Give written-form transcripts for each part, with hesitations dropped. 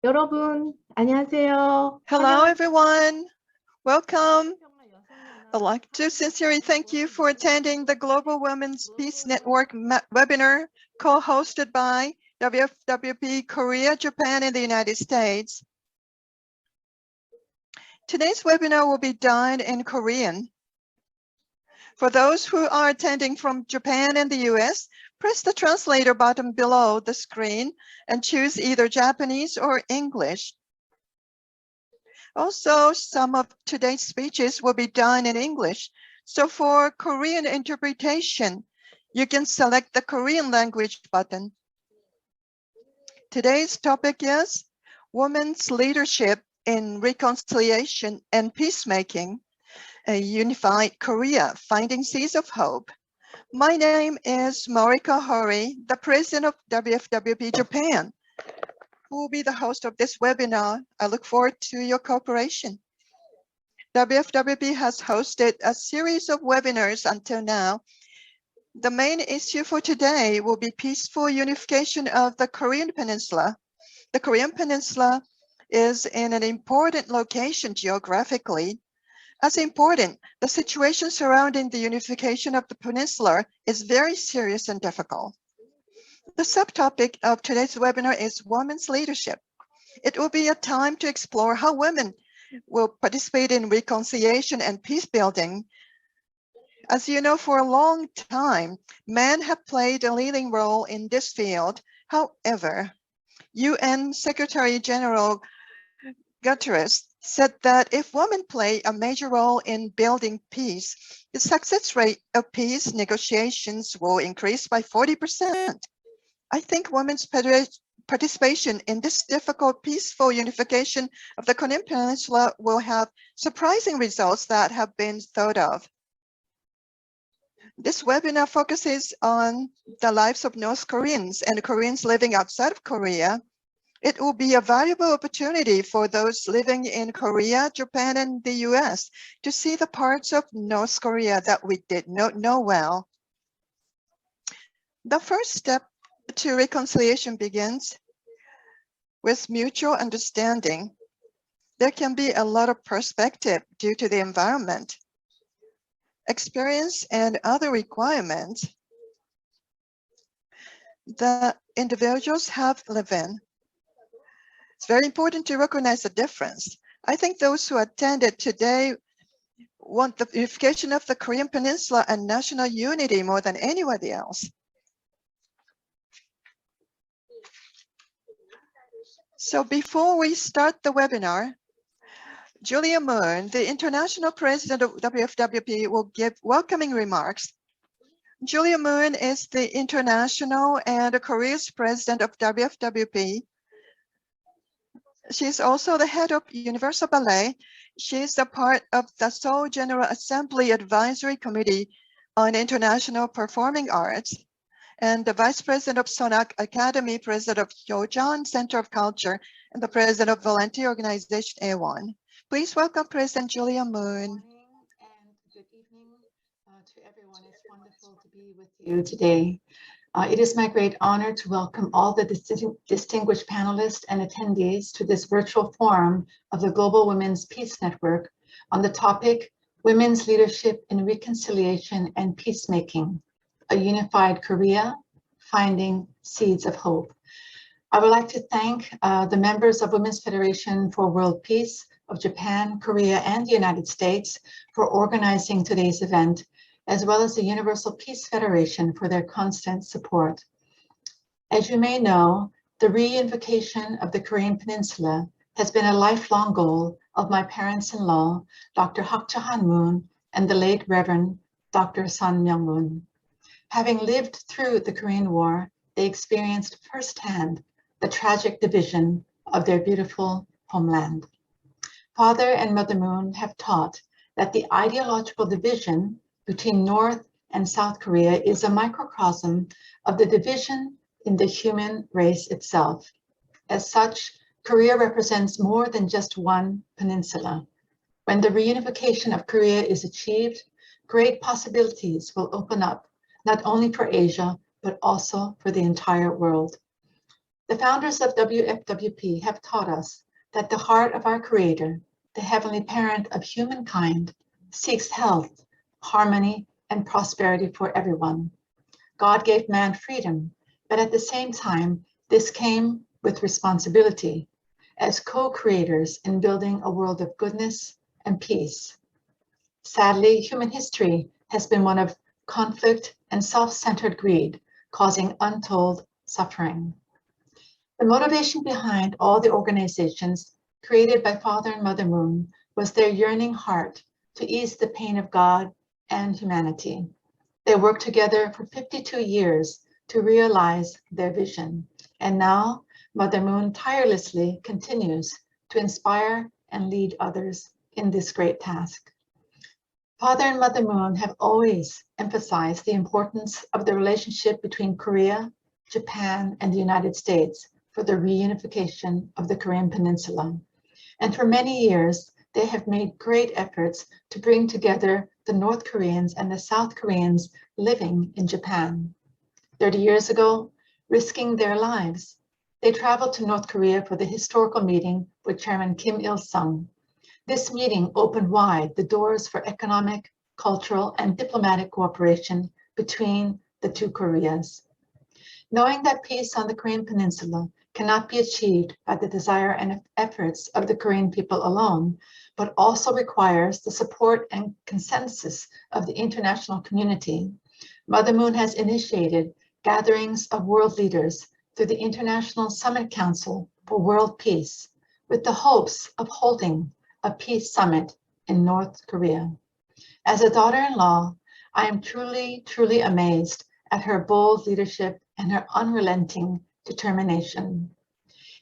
여러분, 안녕하세요. Hello, everyone. Welcome. I'd like to sincerely thank you for attending the Global Women's Peace Network webinar co-hosted by WFWP Korea, Japan, and the United States. Today's webinar will be done in Korean. For those who are attending from Japan and the US, press the translator button below the screen and choose either Japanese or English. Also, some of today's speeches will be done in English. So for Korean interpretation, you can select the Korean language button. Today's topic is Women's Leadership in Reconciliation and Peacemaking, a Unified Korea, Finding Seeds of Hope. My name is Marika Hori, the president of WFWP Japan, who will be the host of this webinar. I look forward to your cooperation. WFWP has hosted a series of webinars until now. The main issue for today will be peaceful unification of the Korean Peninsula. The Korean Peninsula is in an important location geographically. As important, the situation surrounding the unification of the peninsula is very serious and difficult. The subtopic of today's webinar is Women's Leadership. It will be a time to explore how women will participate in reconciliation and peace building. As you know, for a long time, men have played a leading role in this field. However, UN Secretary General Guterres said that if women play a major role in building peace, the success rate of peace negotiations will increase by 40%. I think women's participation in this difficult, peaceful unification of the Korean Peninsula will have surprising results that have been thought of. This webinar focuses on the lives of North Koreans and Koreans living outside of Korea. It will be a valuable opportunity for those living in Korea, Japan, and the US to see the parts of North Korea that we did not know well. The first step to reconciliation begins with mutual understanding. There can be a lot of perspective due to the environment, experience, and other requirements that individuals have lived in. It's very important to recognize the difference. I think those who attended today want the unification of the Korean Peninsula and national unity more than anybody else. So before we start the webinar, Julia Moon, the international president of WFWP, will give welcoming remarks. Julia Moon is the international and Korea's president of WFWP. She's also the head of Universal Ballet. She's a part of the Seoul General Assembly Advisory Committee on International Performing Arts, and the Vice President of Sonak Academy, President of Hyojeon Center of Culture, and the President of Volunteer Organization A1. Please welcome President Julia Moon. Good morning and good evening to everyone. It's wonderful to be with you today. It is my great honor to welcome all the distinguished panelists and attendees to this virtual forum of the Global Women's Peace Network on the topic, Women's Leadership in Reconciliation and Peacemaking, a Unified Korea, Finding Seeds of Hope. I would like to thank the members of Women's Federation for World Peace of Japan, Korea, and the United States for organizing today's event, as well as the Universal Peace Federation for their constant support. As you may know, the reunification of the Korean Peninsula has been a lifelong goal of my parents-in-law, Dr. Hak Ja-han Moon, and the late Reverend Dr. Sun Myung Moon. Having lived through the Korean War, they experienced firsthand the tragic division of their beautiful homeland. Father and Mother Moon have taught that the ideological division between North and South Korea is a microcosm of the division in the human race itself. As such, Korea represents more than just one peninsula. When the reunification of Korea is achieved, great possibilities will open up, not only for Asia, but also for the entire world. The founders of WFWP have taught us that the heart of our Creator, the heavenly parent of humankind, seeks health, harmony, and prosperity for everyone. God gave man freedom, but at the same time, this came with responsibility as co-creators in building a world of goodness and peace. Sadly, human history has been one of conflict and self-centered greed, causing untold suffering. The motivation behind all the organizations created by Father and Mother Moon was their yearning heart to ease the pain of God and humanity. They worked together for 52 years to realize their vision, and now Mother Moon tirelessly continues to inspire and lead others in this great task. Father and Mother Moon have always emphasized the importance of the relationship between Korea, Japan, and the United States for the reunification of the Korean Peninsula. And for many years, they have made great efforts to bring together the North Koreans and the South Koreans living in Japan. 30 years ago, risking their lives, they traveled to North Korea for the historical meeting with Chairman Kim Il-sung. This meeting opened wide the doors for economic, cultural, and diplomatic cooperation between the two Koreas. Knowing that peace on the Korean Peninsula cannot be achieved by the desire and efforts of the Korean people alone, but also requires the support and consensus of the international community, Mother Moon has initiated gatherings of world leaders through the International Summit Council for World Peace, with the hopes of holding a peace summit in North Korea. As a daughter-in-law, I am truly amazed at her bold leadership and her unrelenting determination.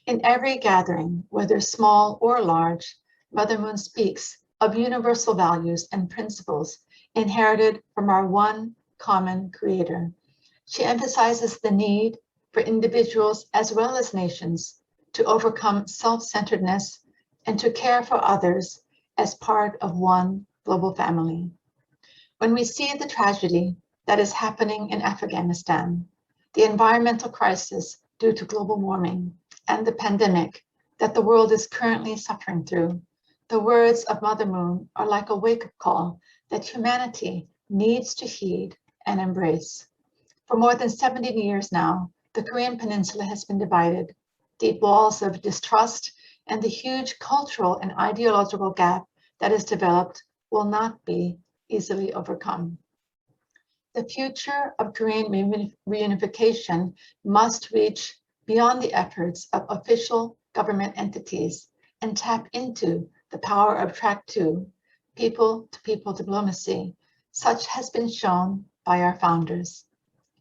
In every gathering, whether small or large, Mother Moon speaks of universal values and principles inherited from our one common Creator. She emphasizes the need for individuals as well as nations to overcome self-centeredness and to care for others as part of one global family. When we see the tragedy that is happening in Afghanistan, the environmental crisis due to global warming, and the pandemic that the world is currently suffering through, the words of Mother Moon are like a wake-up call that humanity needs to heed and embrace. For more than 70 years now, the Korean Peninsula has been divided. Deep walls of distrust and the huge cultural and ideological gap that is developed will not be easily overcome. The future of Korean reunification must reach beyond the efforts of official government entities and tap into the power of Track 2, people-to-people diplomacy, such has been shown by our founders.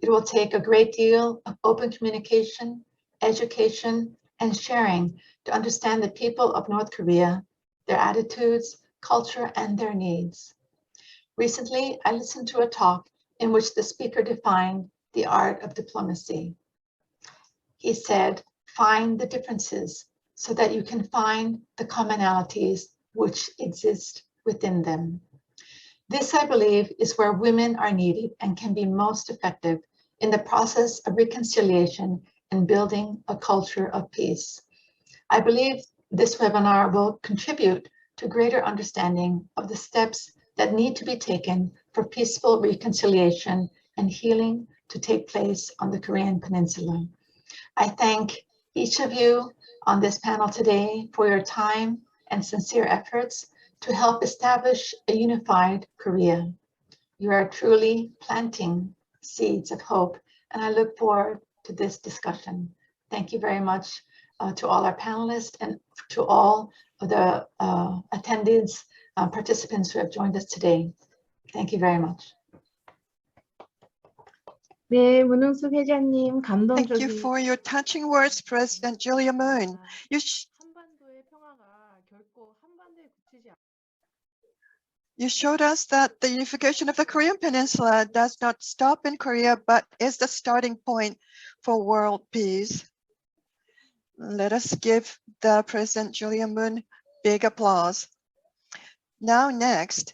It will take a great deal of open communication, education, and sharing to understand the people of North Korea, their attitudes, culture, and their needs. Recently, I listened to a talk in which the speaker defined the art of diplomacy. He said, find the differences so that you can find the commonalities which exist within them. This, I believe, is where women are needed and can be most effective in the process of reconciliation and building a culture of peace. I believe this webinar will contribute to greater understanding of the steps that need to be taken for peaceful reconciliation and healing to take place on the Korean Peninsula. I thank each of you on this panel today for your time and sincere efforts to help establish a unified Korea. You are truly planting seeds of hope, and I look forward to this discussion. Thank you very much to all our panelists and to all of the attendees, participants who have joined us today. Thank you very much. 네, 문흥숙 회장님 Thank you 감동적인 for your touching words, President Julia Moon. 한반도의 평화가 결코 한반도에 그치지 않 You showed us that the unification of the Korean Peninsula does not stop in Korea, but is the starting point for world peace. Let us give the President Julia Moon big applause. Now next,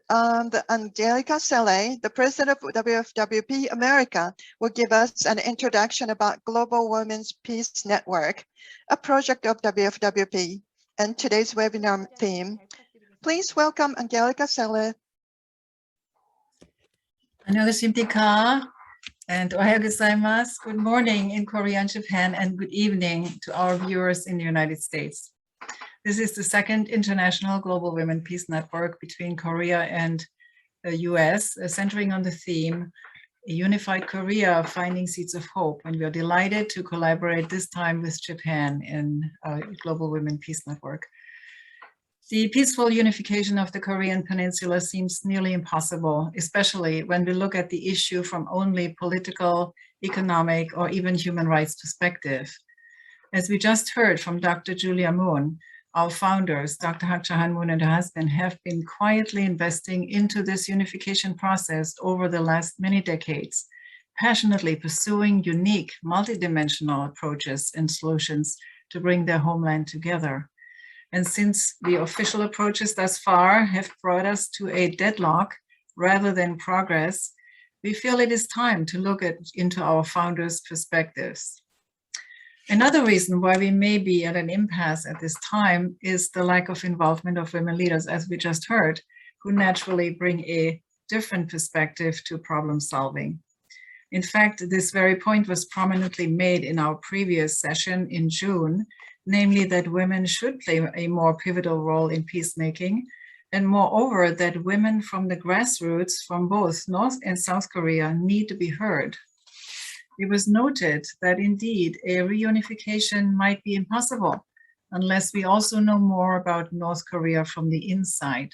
Angelica Selle, the president of WFWP America, will give us an introduction about Global Women's Peace Network, a project of WFWP, and today's webinar theme. Please welcome Angelica Selle. 안녕하십니까? And ohayo gozaimasu. Good morning in Korea and Japan, and good evening to our viewers in the United States. This is the second International Global Women Peace Network between Korea and the US, centering on the theme, A Unified Korea, Finding Seeds of Hope. And we are delighted to collaborate this time with Japan in Global Women Peace Network. The peaceful unification of the Korean Peninsula seems nearly impossible, especially when we look at the issue from only political, economic, or even human rights perspective. As we just heard from Dr. Julia Moon, our founders, Dr. Hak Ja-han Moon and her husband, have been quietly investing into this unification process over the last many decades, passionately pursuing unique, multidimensional approaches and solutions to bring their homeland together. And since the official approaches thus far have brought us to a deadlock rather than progress, we feel it is time to look into our founders' perspectives. Another reason why we may be at an impasse at this time is the lack of involvement of women leaders, as we just heard, who naturally bring a different perspective to problem solving. In fact, this very point was prominently made in our previous session in June, namely that women should play a more pivotal role in peacemaking, and moreover, that women from the grassroots from both North and South Korea need to be heard. It was noted that indeed a reunification might be impossible unless we also know more about North Korea from the inside,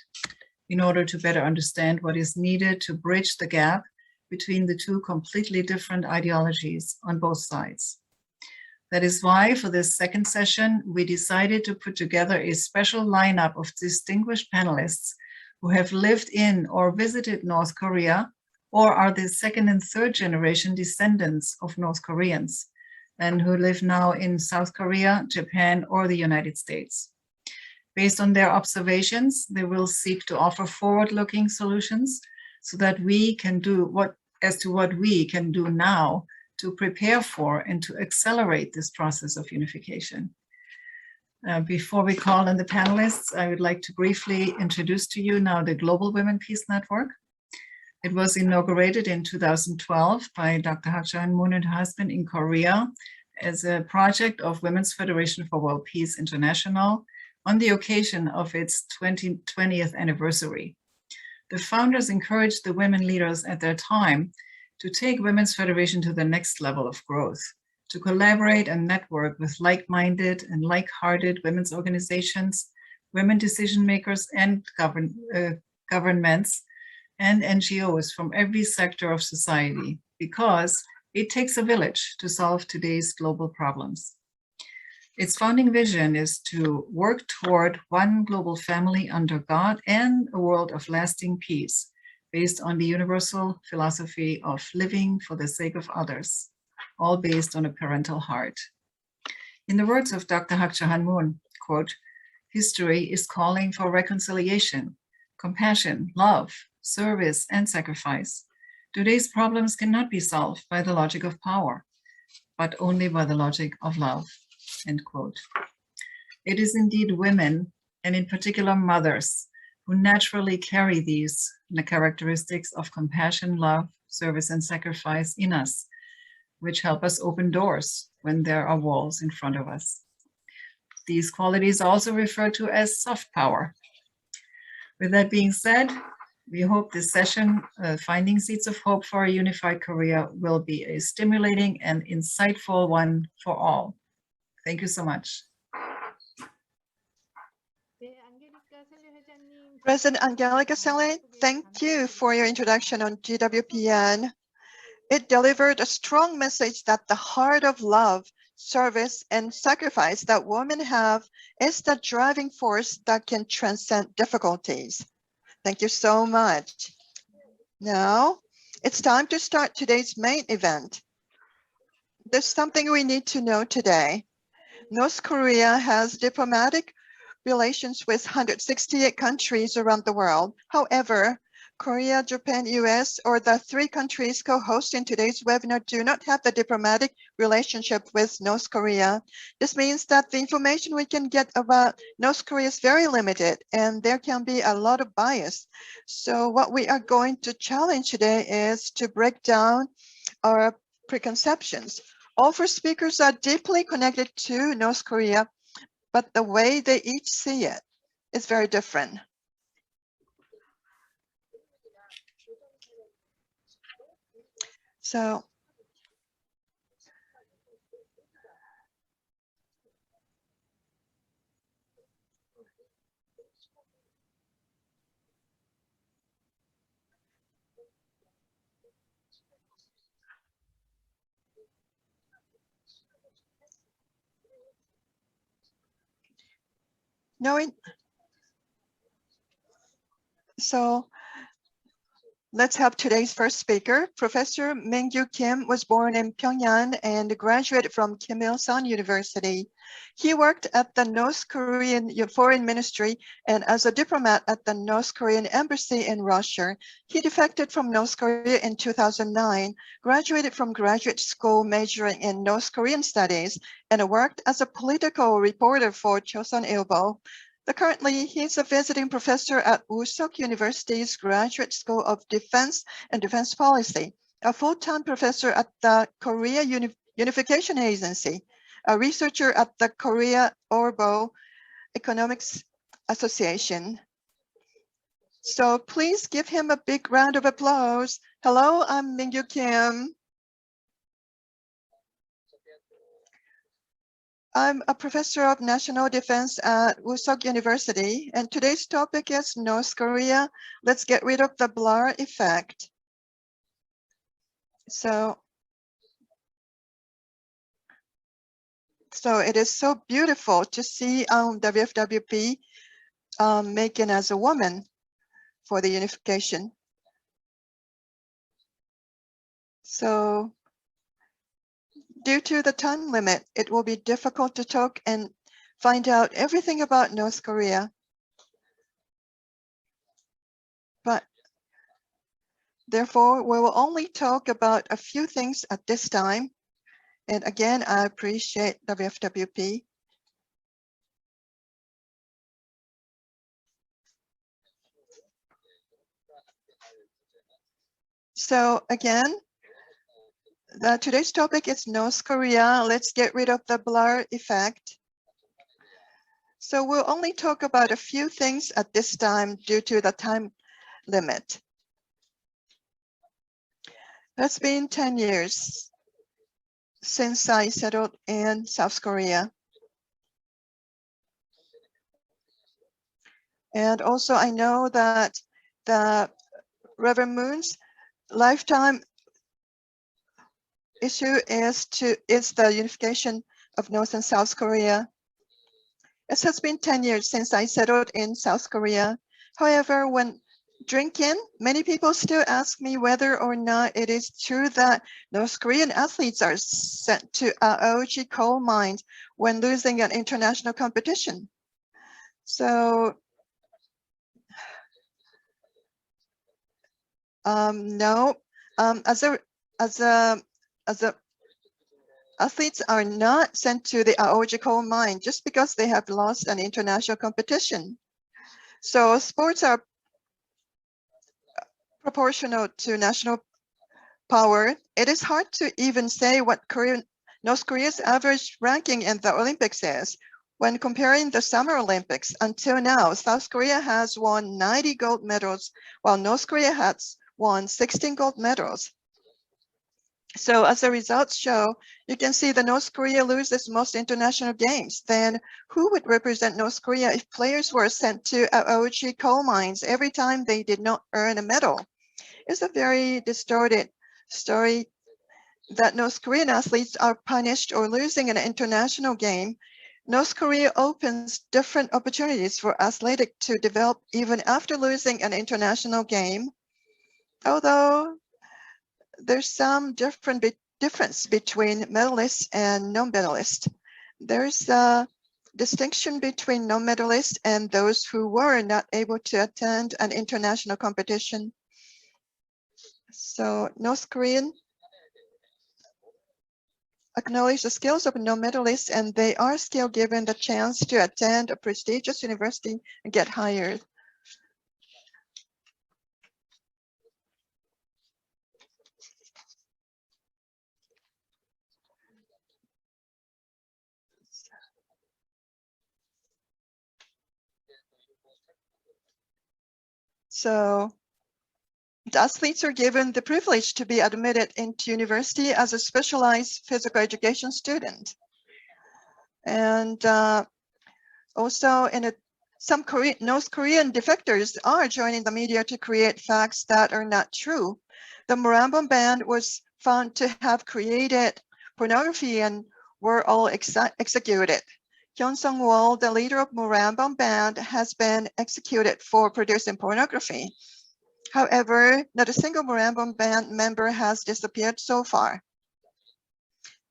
in order to better understand what is needed to bridge the gap between the two completely different ideologies on both sides. That is why for this second session, we decided to put together a special lineup of distinguished panelists who have lived in or visited North Korea or are the second and third generation descendants of North Koreans and who live now in South Korea, Japan, or the United States. Based on their observations, they will seek to offer forward-looking solutions so that we can do what we can do now to prepare for and to accelerate this process of unification. Before we call on the panelists, I would like to briefly introduce to you now the Global Women Peace Network. It was inaugurated in 2012 by Dr. Hak Ja-han Moon and her husband in Korea as a project of Women's Federation for World Peace International on the occasion of its 20th anniversary. The founders encouraged the women leaders at their time to take Women's Federation to the next level of growth, to collaborate and network with like-minded and like-hearted women's organizations, women decision makers, and governments and NGOs from every sector of society, because it takes a village to solve today's global problems. Its founding vision is to work toward one global family under God and a world of lasting peace, based on the universal philosophy of living for the sake of others, all based on a parental heart. In the words of Dr. Hak Ja-han Moon, quote, "History is calling for reconciliation, compassion, love, service, and sacrifice. Today's problems cannot be solved by the logic of power, but only by the logic of love," end quote. It is indeed women, and in particular mothers, who naturally carry these the characteristics of compassion, love, service, and sacrifice in us, which help us open doors when there are walls in front of us. These qualities are also referred to as soft power. With that being said, we hope this session, Finding Seeds of Hope for a Unified Korea, will be a stimulating and insightful one for all. Thank you so much. President Angelica Selle, thank you for your introduction on GWPN. It delivered a strong message that the heart of love, service, and sacrifice that women have is the driving force that can transcend difficulties. Thank you so much. Now, it's time to start today's main event. There's something we need to know today. North Korea has diplomatic relations with 168 countries around the world. However, Korea, Japan, US, or the three countries co-hosting today's webinar do not have the diplomatic relationship with North Korea. This means that the information we can get about North Korea is very limited and there can be a lot of bias. So what we are going to challenge today is to break down our preconceptions. All four speakers are deeply connected to North Korea, but the way they each see it is very different. So let's have today's first speaker. Professor Mingyu Kim was born in Pyongyang and graduated from Kim Il-sung University. He worked at the North Korean Foreign Ministry and as a diplomat at the North Korean Embassy in Russia. He defected from North Korea in 2009, graduated from graduate school majoring in North Korean studies, and worked as a political reporter for Chosun Ilbo. Currently, he's a visiting professor at Woosok University's Graduate School of Defense and Defense Policy, a full-time professor at the Korea Unification Agency, a researcher at the Korea Orbo Economics Association. So please give him a big round of applause. Hello, I'm Mingyu Kim. I'm a professor of national defense at Woosok University, and today's topic is North Korea. Let's get rid of the blur effect. So it is so beautiful to see WFWP making as a woman for the unification. So due to the time limit, it will be difficult to talk and find out everything about North Korea. But therefore, we will only talk about a few things at this time. And again, I appreciate WFWP. So again, today's topic is North Korea. Let's get rid of the blur effect. So we'll only talk about a few things at this time due to the time limit. It's been 10 years since I settled in South Korea. And also I know that the Reverend Moon's lifetime issue is the unification of North and South Korea. It has been 10 years since I settled in South Korea. However, when drinking, many people still ask me whether or not it is true that North Korean athletes are sent to Aoji coal mines when losing an international competition. So no, athletes are not sent to the Aoji coal mine just because they have lost an international competition. So sports are proportional to national power. It is hard to even say what North Korea's average ranking in the Olympics is. When comparing the Summer Olympics, until now, South Korea has won 90 gold medals, while North Korea has won 16 gold medals. So as the results show, you can see that North Korea loses most international games. Then who would represent North Korea if players were sent to Aoji coal mines every time they did not earn a medal? It's a very distorted story that North Korean athletes are punished or losing an international game. North Korea opens different opportunities for athletics to develop even after losing an international game. Although there's some difference between medalists and non-medalists. There's distinction between non-medalists and those who were not able to attend an international competition. So North Korean acknowledge the skills of non-medalists, and they are still given the chance to attend a prestigious university and get hired. So the athletes are given the privilege to be admitted into university as a specialized physical education student. And also some North Korean defectors are joining the media to create facts that are not true. The Moranbong band was found to have created pornography and were all executed. Hyun Sung-wol, the leader of Moranbong band, has been executed for producing pornography. However, not a single Moranbong band member has disappeared so far.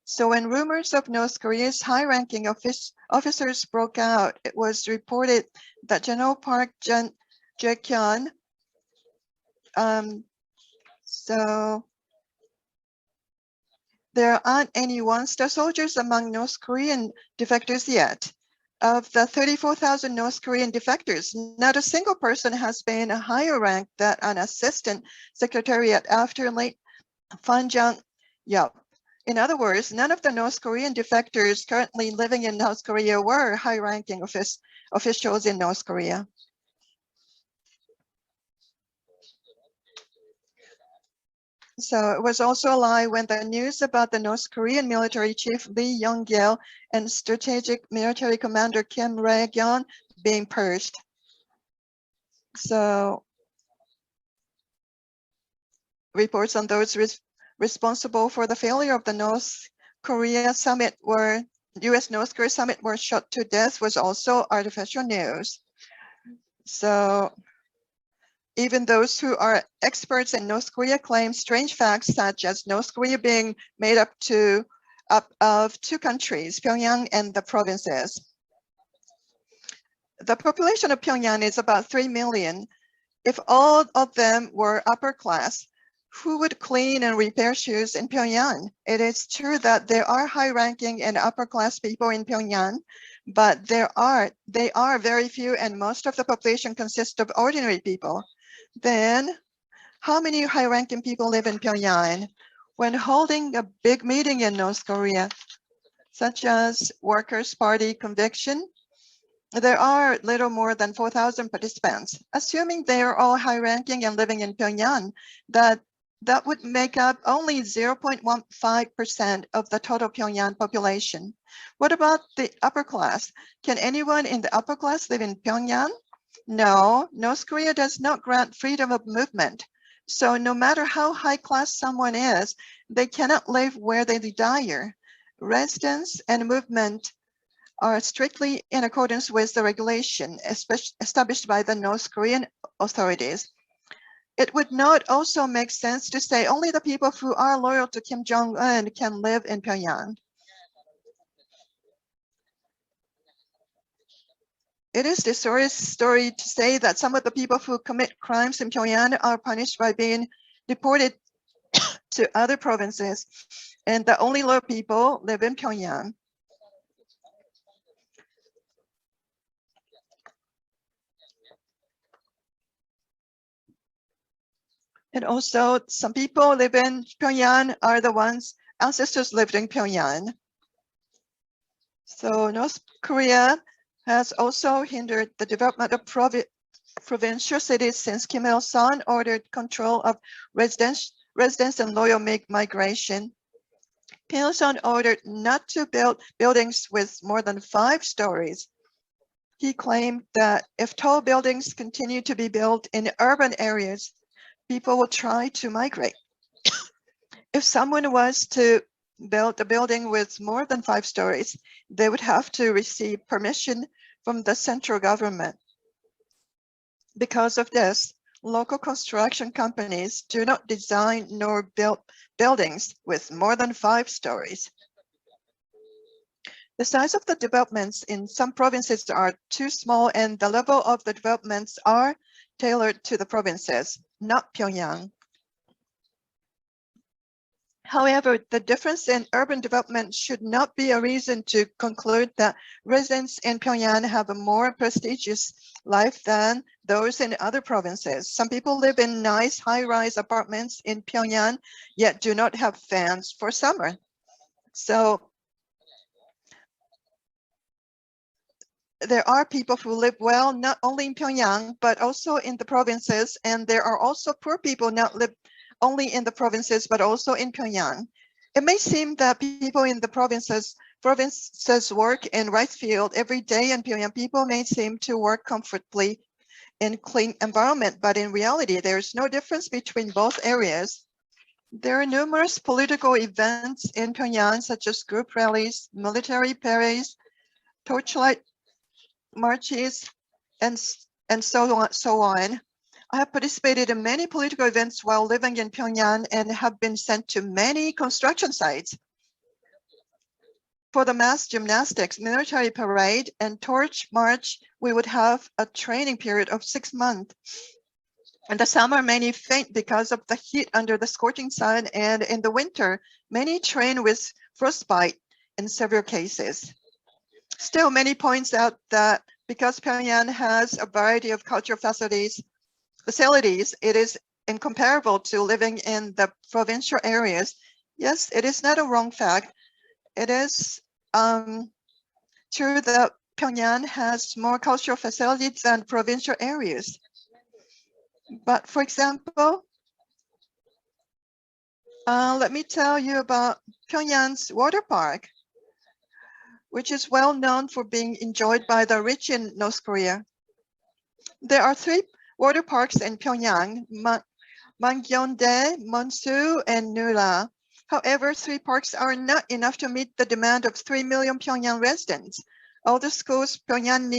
So when rumors of North Korea's high-ranking officers broke out, it was reported that General Park Jae-kyun, so there aren't any one-star soldiers among North Korean defectors yet. Of the 34,000 North Korean defectors, not a single person has been a higher rank than an assistant secretariat after late Fan Jang-yup. In other words, none of the North Korean defectors currently living in North Korea were high-ranking officials in North Korea. So it was also a lie when the news about the North Korean military chief Lee Young-gil and strategic military commander Kim Rae-gyun being purged. So reports on those responsible for the failure of the North Korea summit US-North Korea summit were shot to death was also artificial news. So even those who are experts in North Korea claim strange facts such as North Korea being made up of two countries, Pyongyang and the provinces. The population of Pyongyang is about 3 million. If all of them were upper class, who would clean and repair shoes in Pyongyang? It is true that there are high-ranking and upper-class people in Pyongyang, but they are very few, and most of the population consists of ordinary people. Then, how many high-ranking people live in Pyongyang? When holding a big meeting in North Korea, such as Workers' Party convention, there are little more than 4,000 participants. Assuming they are all high-ranking and living in Pyongyang, that would make up only 0.15% of the total Pyongyang population. What about the upper class? Can anyone in the upper class live in Pyongyang? No, North Korea does not grant freedom of movement. So no matter how high class someone is, they cannot live where they desire. Residence and movement are strictly in accordance with the regulation established by the North Korean authorities. It would not also make sense to say only the people who are loyal to Kim Jong-un can live in Pyongyang. It is dishonest story to say that some of the people who commit crimes in Pyongyang are punished by being deported to other provinces, and that only loyal people live in Pyongyang. And also, some people live in Pyongyang are the ones ancestors lived in Pyongyang. So North Korea has also hindered the development of provincial cities since Kim Il-sung ordered control of residents and loyal migration. Kim Il-sung ordered not to build buildings with more than 5 stories. He claimed that if tall buildings continue to be built in urban areas, people will try to migrate. If someone was to build a building with more than 5 stories, they would have to receive permission from the central government. Because of this, local construction companies do not design nor build buildings with more than 5 stories. The size of the developments in some provinces are too small, and the level of the developments are tailored to the provinces, not Pyongyang. However, the difference in urban development should not be a reason to conclude that residents in Pyongyang have a more prestigious life than those in other provinces. Some people live in nice high-rise apartments in Pyongyang, yet do not have fans for summer. So there are people who live well, not only in Pyongyang, but also in the provinces. And there are also poor people not live only in the provinces, but also in Pyongyang. It may seem that people in the provinces work in rice field every day, and Pyongyang people may seem to work comfortably in clean environment, but in reality, there is no difference between both areas. There are numerous political events in Pyongyang, such as group rallies, military parades, torchlight marches, and so on. I have participated in many political events while living in Pyongyang and have been sent to many construction sites. For the mass gymnastics, military parade, and torch march, we would have a training period of 6 months. In the summer, many faint because of the heat under the scorching sun, and in the winter, many train with frostbite in several cases. Still, many points out that because Pyongyang has a variety of cultural facilities, it is incomparable to living in the provincial areas. Yes, it is not a wrong fact. It is true that Pyongyang has more cultural facilities than provincial areas. But for example, let me tell you about Pyongyang's water park, which is well known for being enjoyed by the rich in North Korea. There are 3 water parks in Pyongyang, Mangyongdae, Monsu, and Nula. However, 3 parks are not enough to meet the demand of 3 million Pyongyang residents. All the schools Pyongyang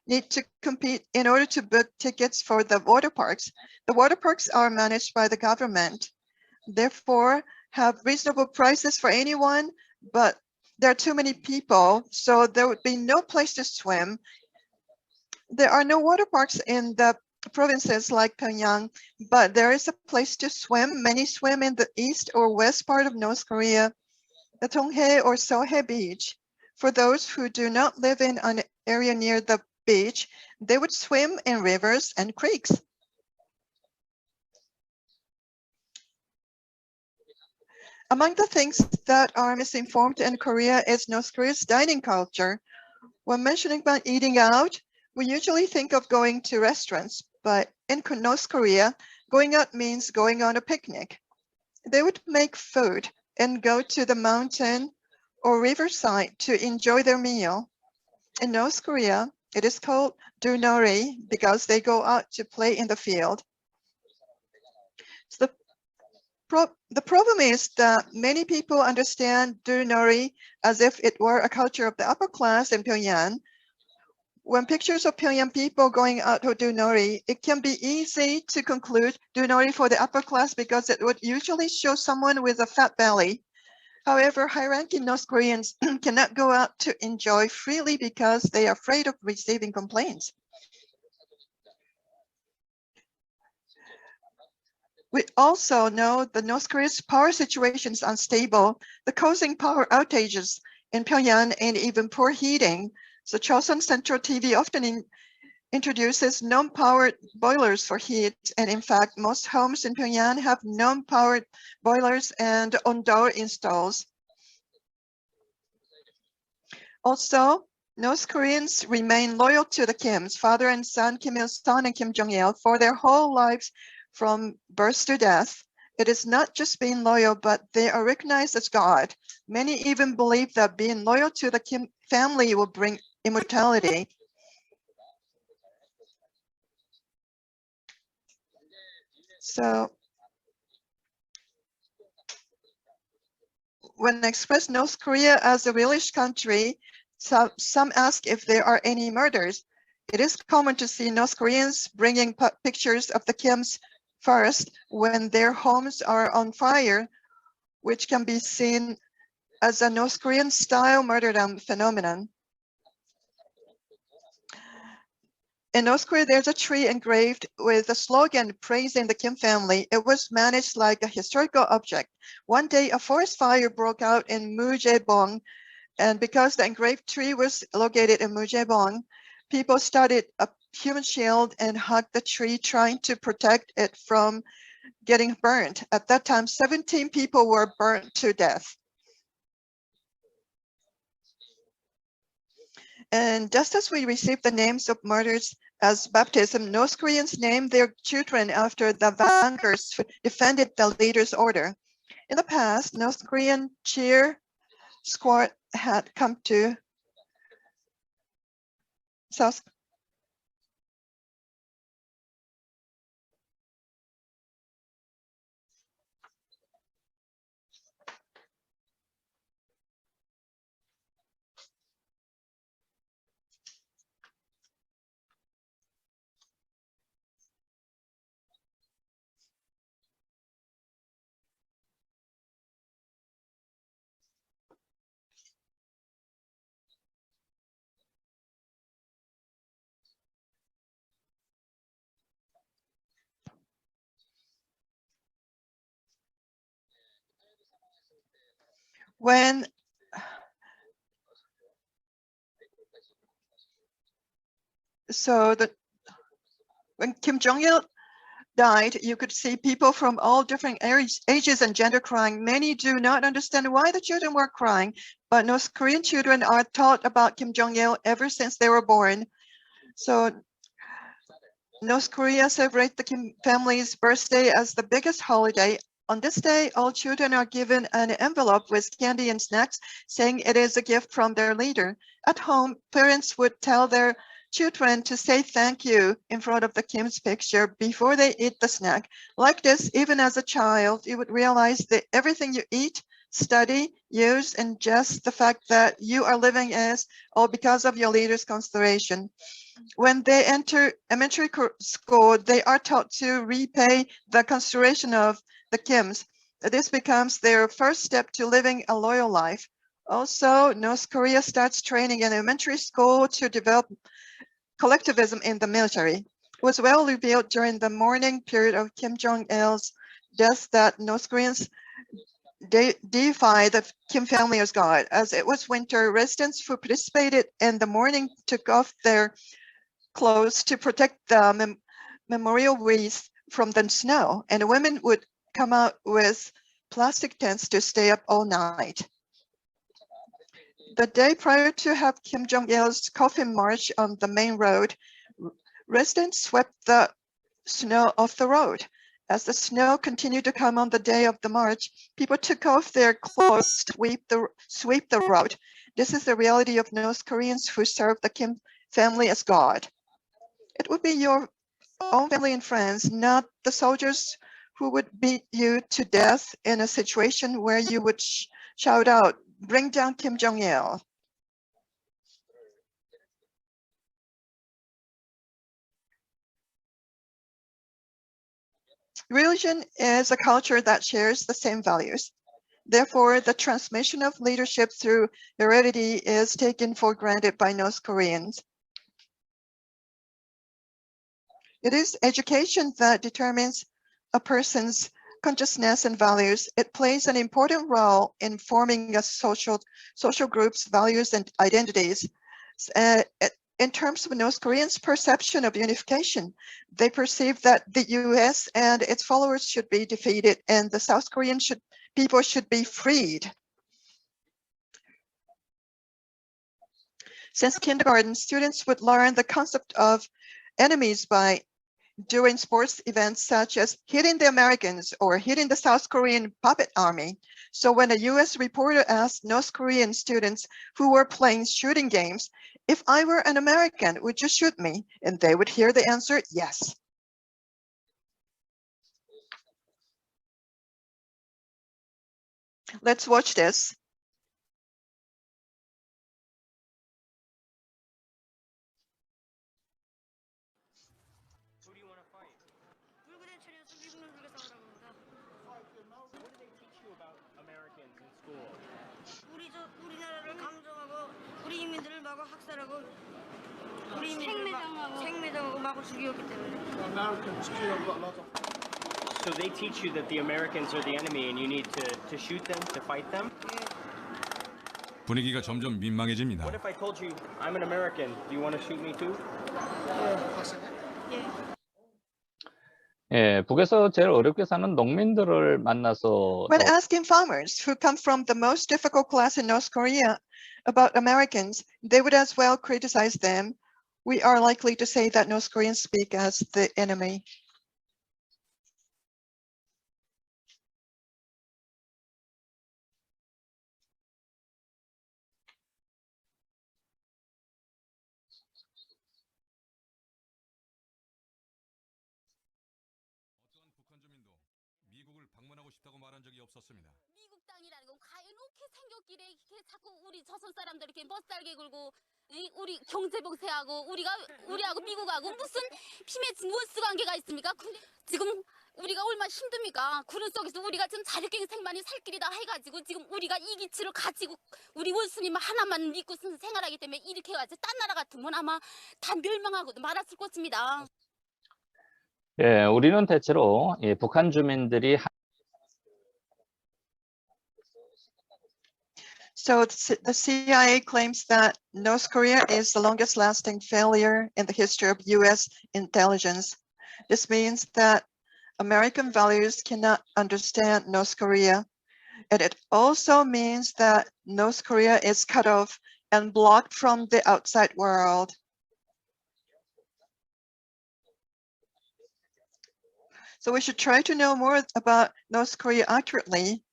need to compete in order to book tickets for the water parks. The water parks are managed by the government, therefore have reasonable prices for anyone, but there are too many people, so there would be no place to swim. There are no water parks in the provinces like Pyongyang, but there is a place to swim. Many swim in the east or west part of North Korea, the Donghae or Sohae beach. For those who do not live in an area near the beach, they would swim in rivers and creeks. Among the things that are misinformed in Korea is North Korea's dining culture. When mentioning about eating out, we usually think of going to restaurants, but in North Korea, going out means going on a picnic. They would make food and go to the mountain or riverside to enjoy their meal. In North Korea, it is called dunori because they go out to play in the field. So the problem is that many people understand dunori as if it were a culture of the upper class in Pyongyang. When pictures of Pyongyang people going out to dunori, it can be easy to conclude dunori for the upper class because it would usually show someone with a fat belly. However, high-ranking North Koreans cannot go out to enjoy freely because they are afraid of receiving complaints. We also know that North Korea's power situation is unstable, causing power outages in Pyongyang and even poor heating. So Chosun Central TV often introduces non-powered boilers for heat. And in fact, most homes in Pyongyang have non-powered boilers and on-door installs. Also, North Koreans remain loyal to the Kims, father and son Kim Il-sung and Kim Jong-il, for their whole lives from birth to death. It is not just being loyal, but they are recognized as God. Many even believe that being loyal to the Kim family will bring immortality. So when I express North Korea as a realist country, some ask if there are any murders. It is common to see North Koreans bringing pictures of the Kims first when their homes are on fire, which can be seen as a North Korean style martyrdom phenomenon. In North Korea, there's a tree engraved with a slogan praising the Kim family. It was managed like a historical object. One day, a forest fire broke out in Mujaebong, and because the engraved tree was located in Mujaebong, people started a human shield and hugged the tree, trying to protect it from getting burned. At that time, 17 people were burnt to death. And just as we received the names of martyrs as baptism, North Koreans named their children after the vanguards who defended the leader's order. In the past, North Korean cheer squad had come to South. When Kim Jong-il died, you could see people from all different ages and gender crying. Many do not understand why the children were crying, but North Korean children are taught about Kim Jong-il ever since they were born. So North Korea celebrates the Kim family's birthday as the biggest holiday. On this day, all children are given an envelope with candy and snacks, saying it is a gift from their leader. At home, parents would tell their children to say thank you in front of the Kim's picture before they eat the snack. Like this, even as a child, you would realize that everything you eat, study, use, and just the fact that you are living is all because of your leader's consideration. When they enter elementary school, they are taught to repay the consideration of the Kims. This becomes their first step to living a loyal life. Also, North Korea starts training in elementary school to develop collectivism in the military. It was well revealed during the mourning period of Kim Jong-il's death that North Koreans deify the Kim family as God. As it was winter, residents who participated in the mourning took off their clothes to protect the memorial wreath from the snow, and women would come out with plastic tents to stay up all night. The day prior to have Kim Jong-il's coffin march on the main road, residents swept the snow off the road. As the snow continued to come on the day of the march, people took off their clothes to sweep the road. This is the reality of North Koreans who serve the Kim family as God. It would be your own family and friends, not the soldiers who would beat you to death in a situation where you would shout out, "Bring down Kim Jong-il." Religion is a culture that shares the same values. Therefore, the transmission of leadership through heredity is taken for granted by North Koreans. It is education that determines a person's consciousness and values. It plays an important role in forming a social group's values and identities. In terms of North Koreans' perception of unification, they perceive that the US and its followers should be defeated and the South Korean people should be freed. Since kindergarten, students would learn the concept of enemies by doing sports events such as hitting the Americans or hitting the South Korean puppet army. So when a US reporter asked North Korean students who were playing shooting games, "If I were an American, would you shoot me?" And they would hear the answer, "Yes." Let's watch this. Who do you want to fight? What do they teach you about Americans in school? 학살하고 우리 생매장하고 마구 죽였기 때문에. So they teach you that the Americans are the enemy and you need to shoot them, to fight them? 분위기가 점점 민망해집니다. What if I told you I'm an American? Do you want to shoot me too? 예, 북에서 제일 어렵게 사는 농민들을 만나서 When asking farmers who come from the most difficult class in North Korea about Americans, they would as well criticize them. We are likely to say that North Koreans speak as the enemy. 어떠한 북한 주민도 미국을 방문하고 싶다고 말한 적이 없었습니다. 미국 땅이라는 건 과연 이렇게 생겼길래 이렇게 자꾸 우리 조선 사람들 이렇게 멋살게 굴고 우리 경제 봉쇄하고 우리하고 미국하고 무슨 피맺 무슨 관계가 있습니까? 근데 지금 우리가 얼마나 힘듭니까? 그런 속에서 우리가 지금 자력갱생만이 살 길이다 해가지고 지금 우리가 이 기치를 가지고 우리 원수님 하나만 믿고 생활하기 때문에 이렇게 해가지고 딴 나라 같으면 아마 다 멸망하고도 말았을 것입니다. 예, 우리는 대체로 예, 북한 주민들이 So the CIA claims that North Korea is the longest lasting failure in the history of US intelligence. This means that American values cannot understand North Korea. And it also means that North Korea is cut off and blocked from the outside world. So we should try to know more about North Korea accurately.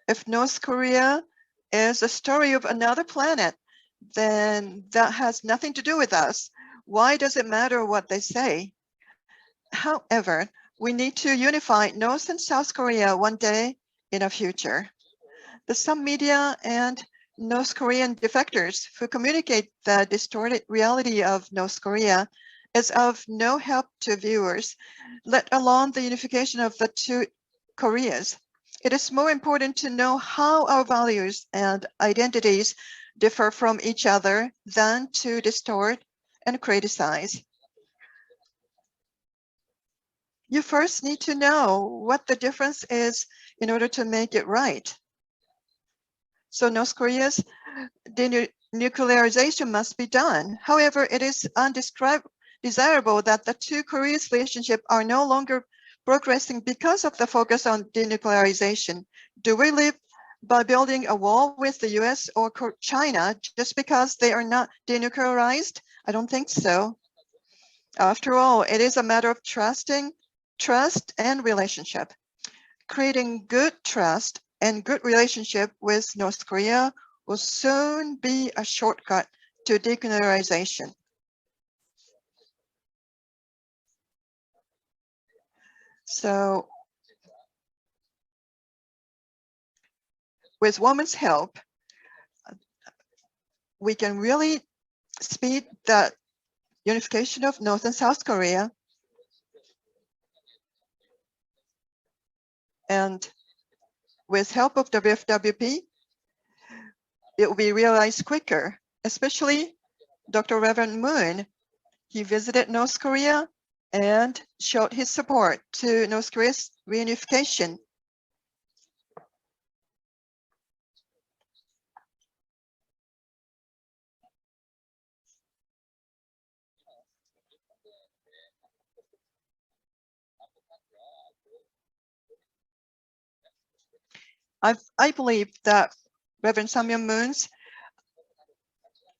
If North Korea is a story of another planet, then that has nothing to do with us. Why does it matter what they say? However, we need to unify North and South Korea one day in the future. Some media and North Korean defectors who communicate the distorted reality of North Korea is of no help to viewers, let alone the unification of the two Koreas. It is more important to know how our values and identities differ from each other than to distort and criticize. You first need to know what the difference is in order to make it right. So North Korea's denuclearization must be done. However, it is undesirable that the two Koreas' relationship are no longer progressing because of the focus on denuclearization. Do we live by building a wall with the US or China just because they are not denuclearized? I don't think so. After all, it is a matter of trust and relationship. Creating good trust and good relationship with North Korea will soon be a shortcut to denuclearization. So with women's help, we can really speed the unification of North and South Korea. And with help of WFWP, it will be realized quicker, especially Dr. Reverend Moon. He visited North Korea and showed his support to North Korea's reunification. I believe that Reverend Samuel Moon's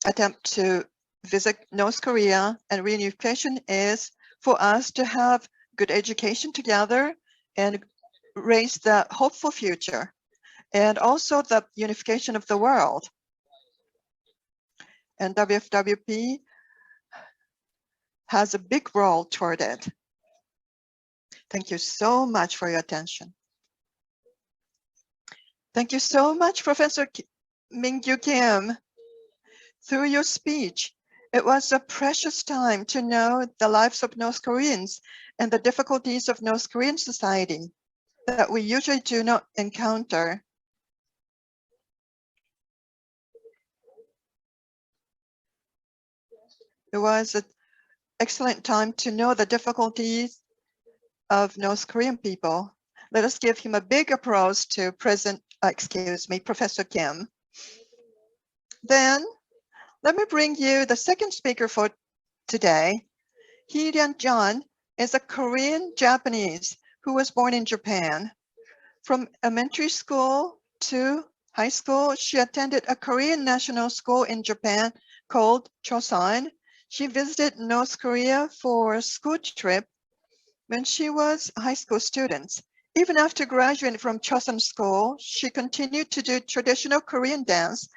attempt to visit North Korea and reunification is for us to have good education together and raise the hopeful future, and also the unification of the world. And WFWP has a big role toward it. Thank you so much for your attention. Thank you so much, Professor Mingyu Kim. Through your speech, it was a precious time to know the lives of North Koreans and the difficulties of North Korean society that we usually do not encounter. It was an excellent time to know the difficulties of North Korean people. Let us give him a big applause to Professor Kim. Then let me bring you the second speaker for today. Hee-Ryan John is a Korean Japanese who was born in Japan. From elementary school to high school, she attended a Korean national school in Japan called Chosun. She visited North Korea for a school trip when she was a high school student. Even after graduating from Chosun School, she continued to do traditional Korean dance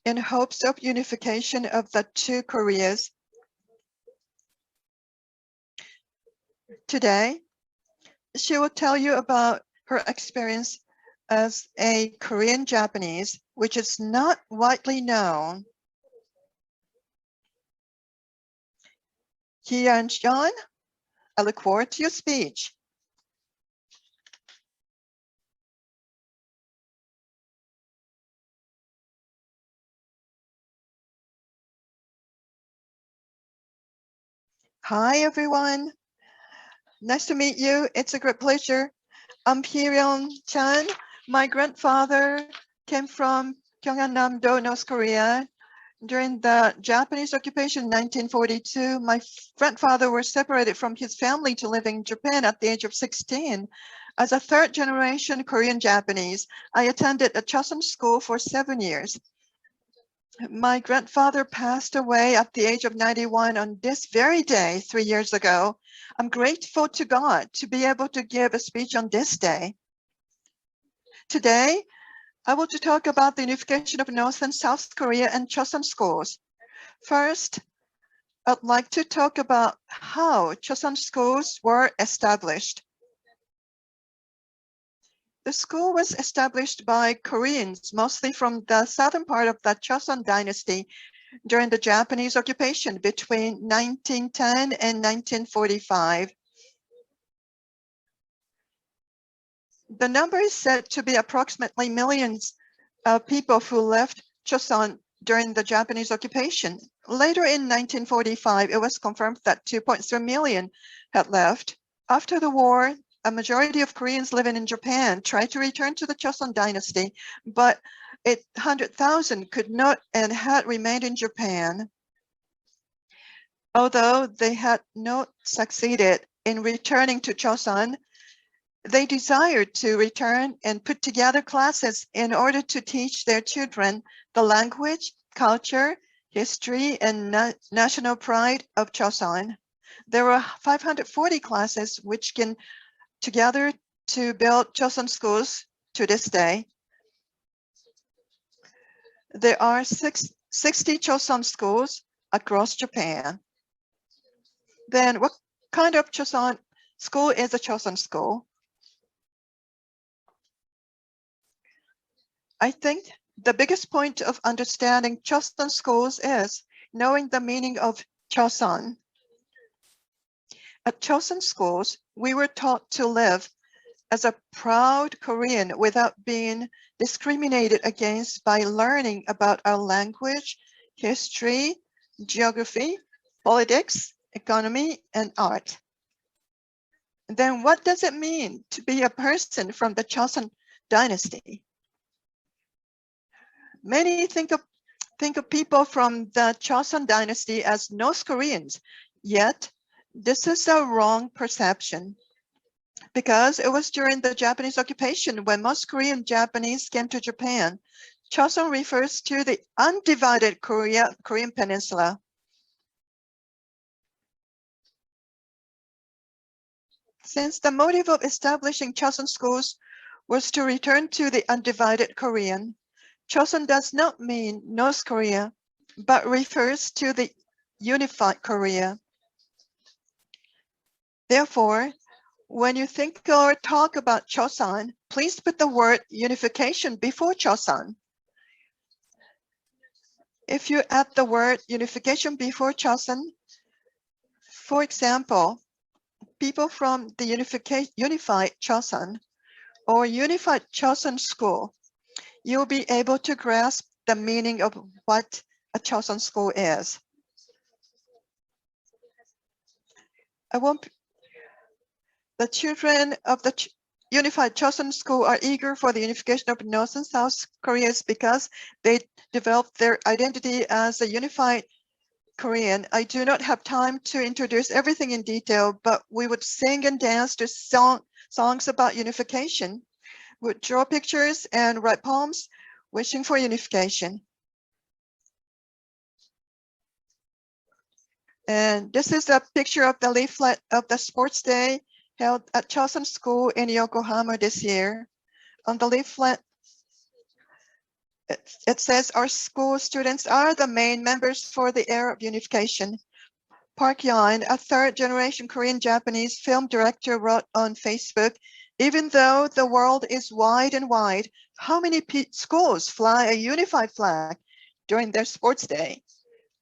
in hopes of unification of the two Koreas. Today, she will tell you about her experience as a Korean Japanese, which is not widely known. Hee-Ryan John, I look forward to your speech. Hi, everyone. Nice to meet you. It's a great pleasure. I'm Hee-Ryan Chan. My grandfather came from Gyeongnam-do, North Korea. During the Japanese occupation in 1942, my grandfather was separated from his family to live in Japan at the age of 16. As a third-generation Korean Japanese, I attended a Chosun school for 7 years. My grandfather passed away at the age of 91 on this very day 3 years ago. I'm grateful to God to be able to give a speech on this day. Today, I want to talk about the unification of North and South Korea and Chosun schools. First, I'd like to talk about how Chosun schools were established. The school was established by Koreans, mostly from the southern part of the Chosun dynasty during the Japanese occupation between 1910 and 1945. The number is said to be approximately millions of people who left Chosun during the Japanese occupation. Later in 1945, it was confirmed that 2.3 million had left. After the war, a majority of Koreans living in Japan tried to return to the Chosun dynasty, but 800,000 could not and had remained in Japan. Although they had not succeeded in returning to Chosun, they desired to return and put together classes in order to teach their children the language, culture, history, and national pride of Chosun. There were 540 classes which can together to build Chosun schools to this day. There are 60 Chosun schools across Japan. Then what kind of Chosun school is a Chosun school? I think the biggest point of understanding Chosun schools is knowing the meaning of Chosun. At Chosun schools, we were taught to live as a proud Korean without being discriminated against by learning about our language, history, geography, politics, economy, and art. Then what does it mean to be a person from the Chosun dynasty? Many think of people from the Chosun dynasty as North Koreans, yet this is a wrong perception because it was during the Japanese occupation when most Korean Japanese came to Japan. Chosun refers to the undivided Korean peninsula. Since the motive of establishing Chosun schools was to return to the undivided Korean, Chosun does not mean North Korea, but refers to the unified Korea. Therefore, when you think or talk about Chosun, please put the word unification before Chosun. If you add the word unification before Chosun, for example, people from the unified Chosun or unified Chosun school, you'll be able to grasp the meaning of what a Chosun school is. I won't. The children of the Unified Chosun School are eager for the unification of North and South Koreas because they developed their identity as a unified Korean. I do not have time to introduce everything in detail, but we would sing and dance to songs about unification, would draw pictures and write poems wishing for unification. And this is a picture of the leaflet of the sports day held at Chosun School in Yokohama this year. On the leaflet, it says our school students are the main members for the era of unification. Park Yeon, a third-generation Korean-Japanese film director, wrote on Facebook, even though the world is wide and wide, how many schools fly a unified flag during their sports day?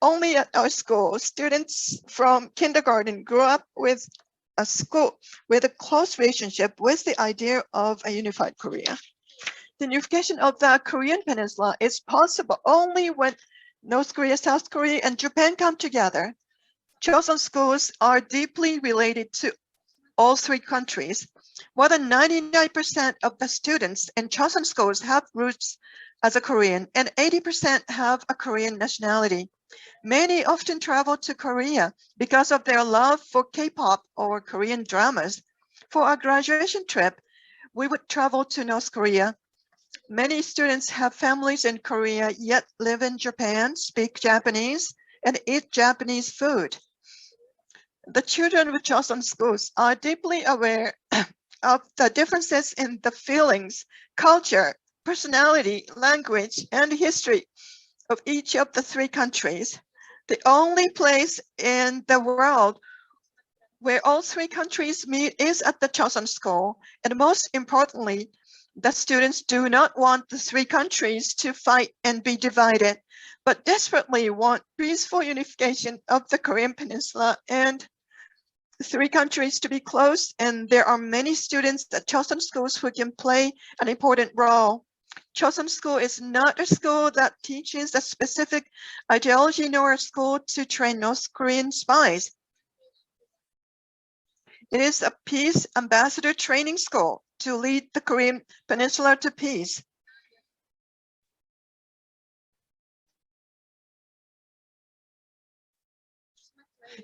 Only at our school, students from kindergarten grew up with a school with a close relationship with the idea of a unified Korea. The unification of the Korean peninsula is possible only when North Korea, South Korea, and Japan come together. Chosun schools are deeply related to all three countries. More than 99% of the students in Chosun schools have roots as a Korean, and 80% have a Korean nationality. Many often travel to Korea because of their love for K-pop or Korean dramas. For our graduation trip, we would travel to North Korea. Many students have families in Korea yet live in Japan, speak Japanese, and eat Japanese food. The children of Chosun schools are deeply aware of the differences in the feelings, culture, personality, language, and history of each of the three countries. The only place in the world where all three countries meet is at the Chosun school, and most importantly, the students do not want the three countries to fight and be divided, but desperately want peaceful unification of the Korean peninsula and the three countries to be close, and there are many students at Chosun schools who can play an important role. Chosun school is not a school that teaches a specific ideology nor a school to train North Korean spies. It is a peace ambassador training school to lead the Korean peninsula to peace.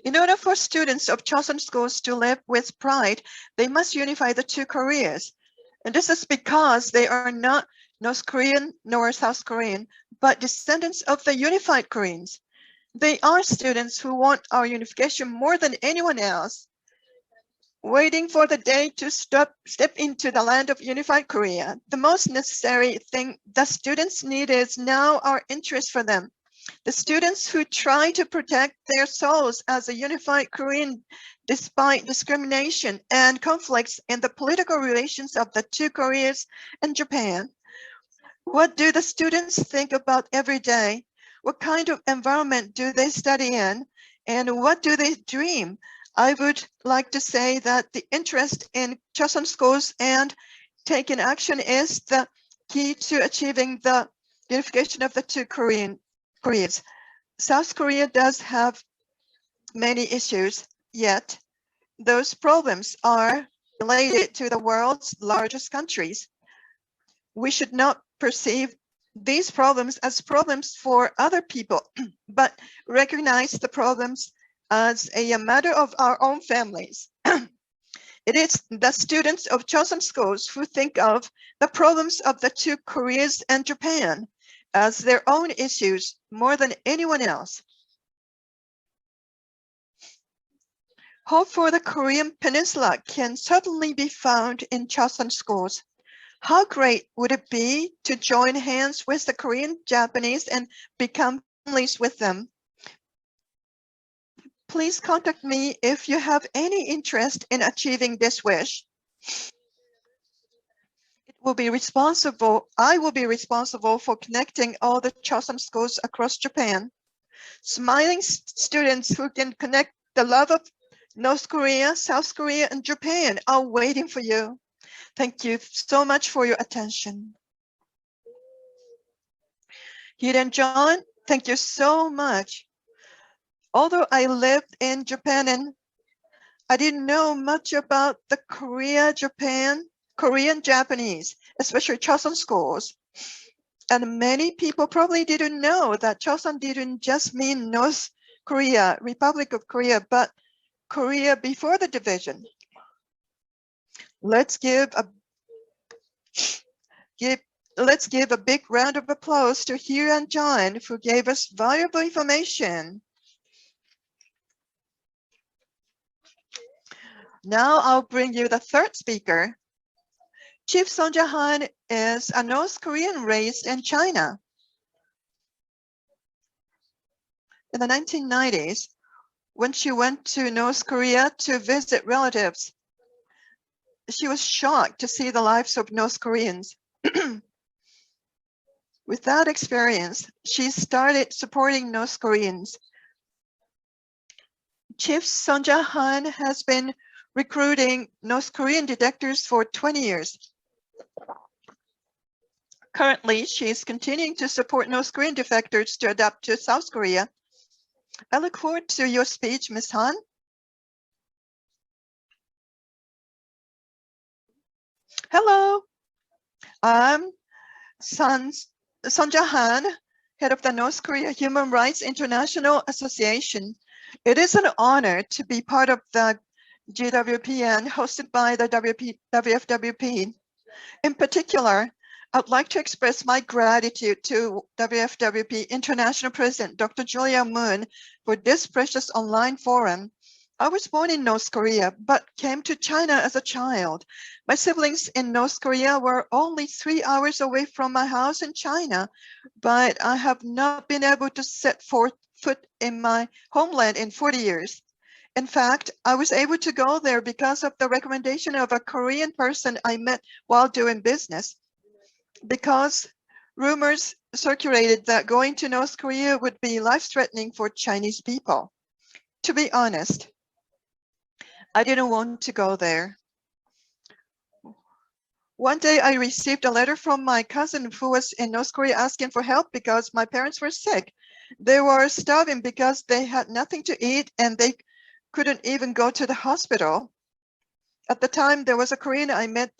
In order for students of Chosun schools to live with pride, they must unify the two Koreas. And this is because they are not North Korean nor South Korean, but descendants of the unified Koreans. They are students who want our unification more than anyone else, waiting for the day to step into the land of unified Korea. The most necessary thing the students need is now our interest for them. The students who try to protect their souls as a unified Korean despite discrimination and conflicts in the political relations of the two Koreas and Japan. What do the students think about every day? What kind of environment do they study in? And what do they dream? I would like to say that the interest in Chosun schools and taking action is the key to achieving the unification of the two Koreas. South Korea does have many issues, yet those problems are related to the world's largest countries. We should not perceive these problems as problems for other people, but recognize the problems as a matter of our own families. It is the students of Chosun schools who think of the problems of the two Koreas and Japan as their own issues more than anyone else. Hope for the Korean peninsula can certainly be found in Chosun schools. How great would it be to join hands with the Korean Japanese and become families with them? Please contact me if you have any interest in achieving this wish. I will be responsible for connecting all the Chosun schools across Japan. Smiling students who can connect the love of North Korea, South Korea, and Japan are waiting for you. Thank you so much for your attention. Hiden John, thank you so much. Although I lived in Japan and I didn't know much about the Korean Japanese, especially Chosun schools. And many people probably didn't know that Chosun didn't just mean North Korea, Republic of Korea, but Korea before the division. Let's give a big round of applause to Hugh and John, who gave us valuable information. Now I'll bring you the third speaker. Chief Son Ja-han is a North Korean raised in China. In the 1990s, when she went to North Korea to visit relatives, she was shocked to see the lives of North Koreans. With that experience, she started supporting North Koreans. Chief Son Ja-han has been recruiting North Korean detectors for 20 years. Currently, she is continuing to support North Korean defectors to adapt to South Korea. I look forward to your speech, Ms. Han. Hello, I'm Son Ja-han, head of the North Korea Human Rights International Association. It is an honor to be part of the GWPN hosted by the WFWP. In particular, I'd like to express my gratitude to WFWP International President Dr. Julia Moon for this precious online forum. I was born in North Korea, but came to China as a child. My siblings in North Korea were only 3 hours away from my house in China, but I have not been able to set foot in my homeland in 40 years. In fact, I was able to go there because of the recommendation of a Korean person I met while doing business. Because rumors circulated that going to North Korea would be life-threatening for Chinese people. To be honest, I didn't want to go there. One day I received a letter from my cousin who was in North Korea asking for help because my parents were sick. They were starving because they had nothing to eat and they couldn't even go to the hospital. At the time, there was a Korean I met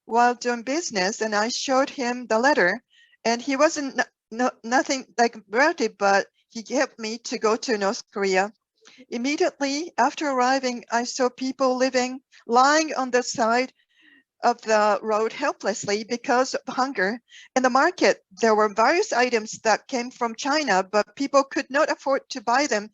while doing business, and I showed him the letter, and he wasn't nothing like a relative, but he helped me to go to North Korea. Immediately after arriving, I saw people lying on the side of the road helplessly because of hunger. In the market, there were various items that came from China, but people could not afford to buy them.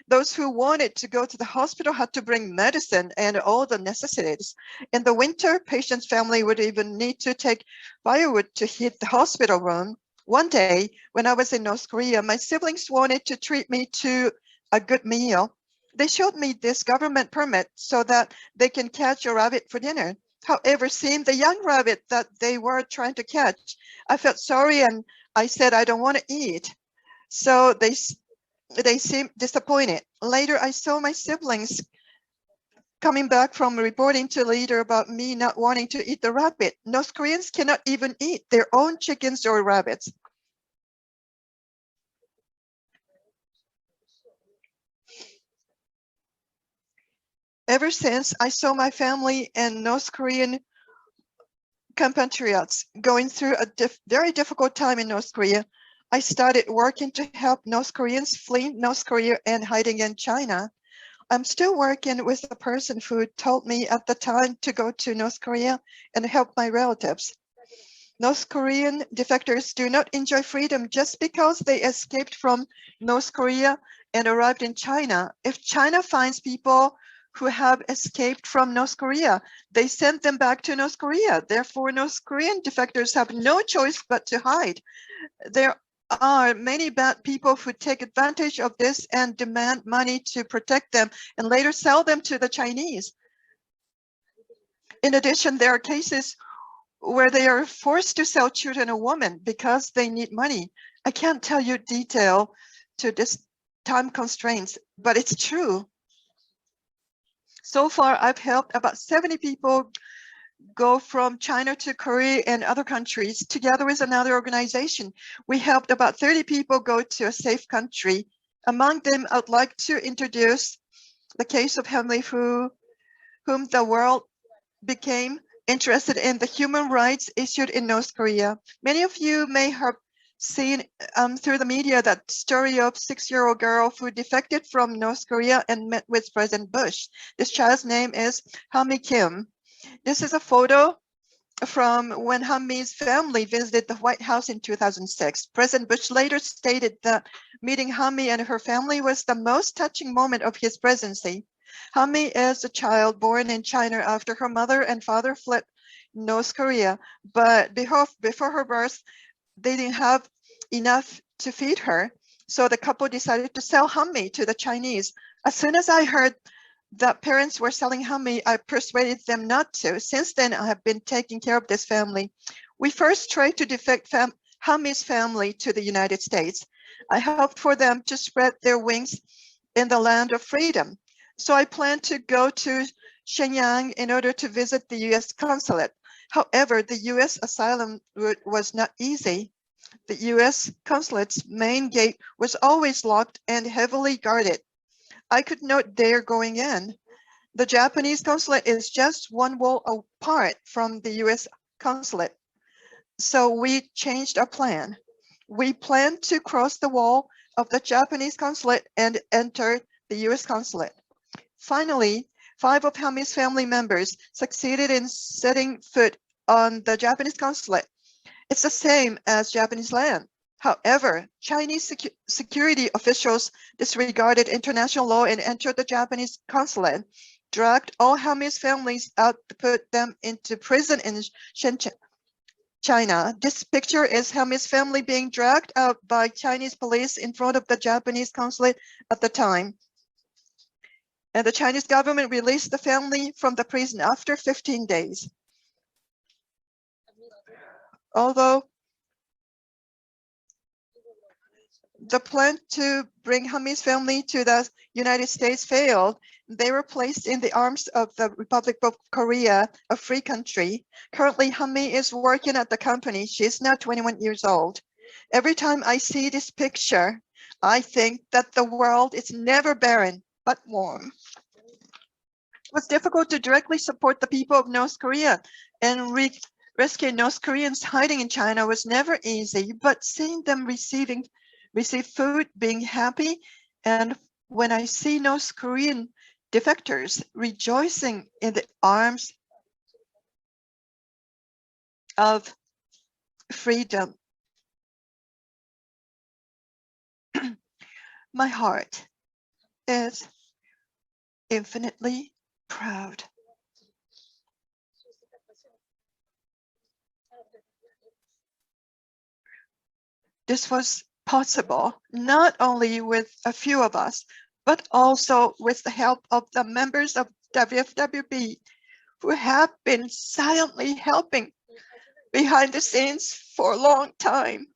Those who wanted to go to the hospital had to bring medicine and all the necessities. In the winter, patients' family would even need to take firewood to heat the hospital room. One day, when I was in North Korea, my siblings wanted to treat me to a good meal. They showed me this government permit so that they can catch a rabbit for dinner. However, seeing the young rabbit that they were trying to catch, I felt sorry and I said, I don't want to eat. So they seemed disappointed. Later, I saw my siblings coming back from reporting to leader about me not wanting to eat the rabbit. North Koreans cannot even eat their own chickens or rabbits. Ever since I saw my family and North Korean compatriots going through a very difficult time in North Korea, I started working to help North Koreans fleeing North Korea and hiding in China. I'm still working with the person who told me at the time to go to North Korea and help my relatives. North Korean defectors do not enjoy freedom just because they escaped from North Korea and arrived in China. If China finds people who have escaped from North Korea, they send them back to North Korea. Therefore, North Korean defectors have no choice but to hide. There are many bad people who take advantage of this and demand money to protect them and later sell them to the Chinese. In addition, there are cases where they are forced to sell children or women because they need money. I can't tell you detail to this time constraints, but it's true. So far, I've helped about 70 people go from China to Korea and other countries. Together with another organization, we helped about 30 people go to a safe country. Among them, I'd like to introduce the case of Henley, who whom the world became interested in the human rights issued in North Korea. Many of you may have seen through the media that story of 6-year-old girl who defected from North Korea and met with President Bush. This child's name is Hami Kim. This is a photo from when Hami's family visited the White House in 2006. President Bush later stated that meeting Hami and her family was the most touching moment of his presidency. Hami is a child born in China after her mother and father fled North Korea, but before her birth, they didn't have enough to feed her, so the couple decided to sell Hami to the Chinese. As soon as I heard that parents were selling Hami, I persuaded them not to. Since then, I have been taking care of this family. We first tried to defect Hami's family to the United States. I hoped for them to spread their wings in the land of freedom. So I planned to go to Shenyang in order to visit the US consulate. However, the US asylum route was not easy. The US consulate's main gate was always locked and heavily guarded. I could not dare going in. The Japanese consulate is just one wall apart from the US consulate. So we changed our plan. We planned to cross the wall of the Japanese consulate and enter the US consulate. Finally, 5 of Hami's family members succeeded in setting foot on the Japanese consulate. It's the same as Japanese land. However, Chinese security officials disregarded international law and entered the Japanese consulate, dragged all Hami's families out to put them into prison in Shenzhen, China. This picture is Hami's family being dragged out by Chinese police in front of the Japanese consulate at the time. And the Chinese government released the family from the prison after 15 days. Although the plan to bring Hami's family to the United States failed, they were placed in the arms of the Republic of Korea, a free country. Currently, Hami is working at the company. She's now 21 years old. Every time I see this picture, I think that the world is never barren, but warm. It was difficult to directly support the people of North Korea, and rescue North Koreans hiding in China was never easy, but seeing them receive food, being happy, and when I see North Korean defectors rejoicing in the arms of freedom, my heart is infinitely proud. This was possible not only with a few of us, but also with the help of the members of WFWB who have been silently helping behind the scenes for a long time.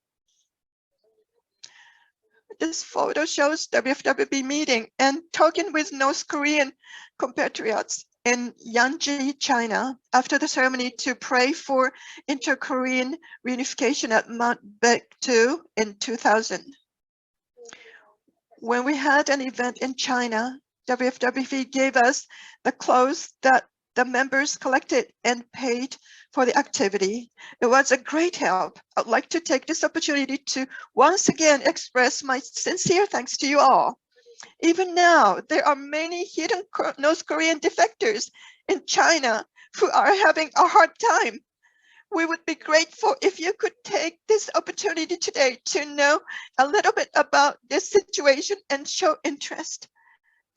This photo shows WFWB meeting and talking with North Korean compatriots in Yanji, China, after the ceremony to pray for inter-Korean reunification at Mount Baekdu in 2000. When we had an event in China, WFWB gave us the clothes that the members collected and paid for the activity. It was a great help. I'd like to take this opportunity to once again express my sincere thanks to you all. Even now, there are many hidden North Korean defectors in China who are having a hard time. We would be grateful if you could take this opportunity today to know a little bit about this situation and show interest.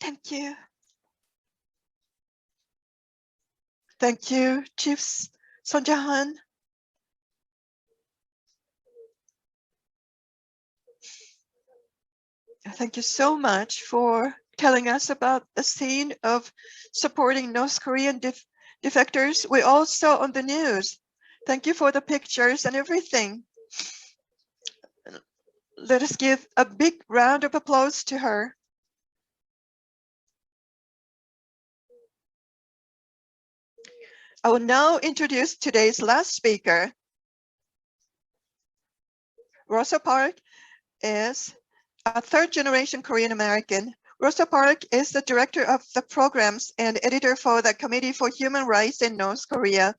Thank you. Thank you, Chief Son Jae-han. Thank you so much for telling us about the scene of supporting North Korean defectors. We all saw on the news. Thank you for the pictures and everything. Let us give a big round of applause to her. I will now introduce today's last speaker. Rosa Park is a third-generation Korean American Rosa Park is the director of the programs and editor for the Committee for Human Rights in North Korea,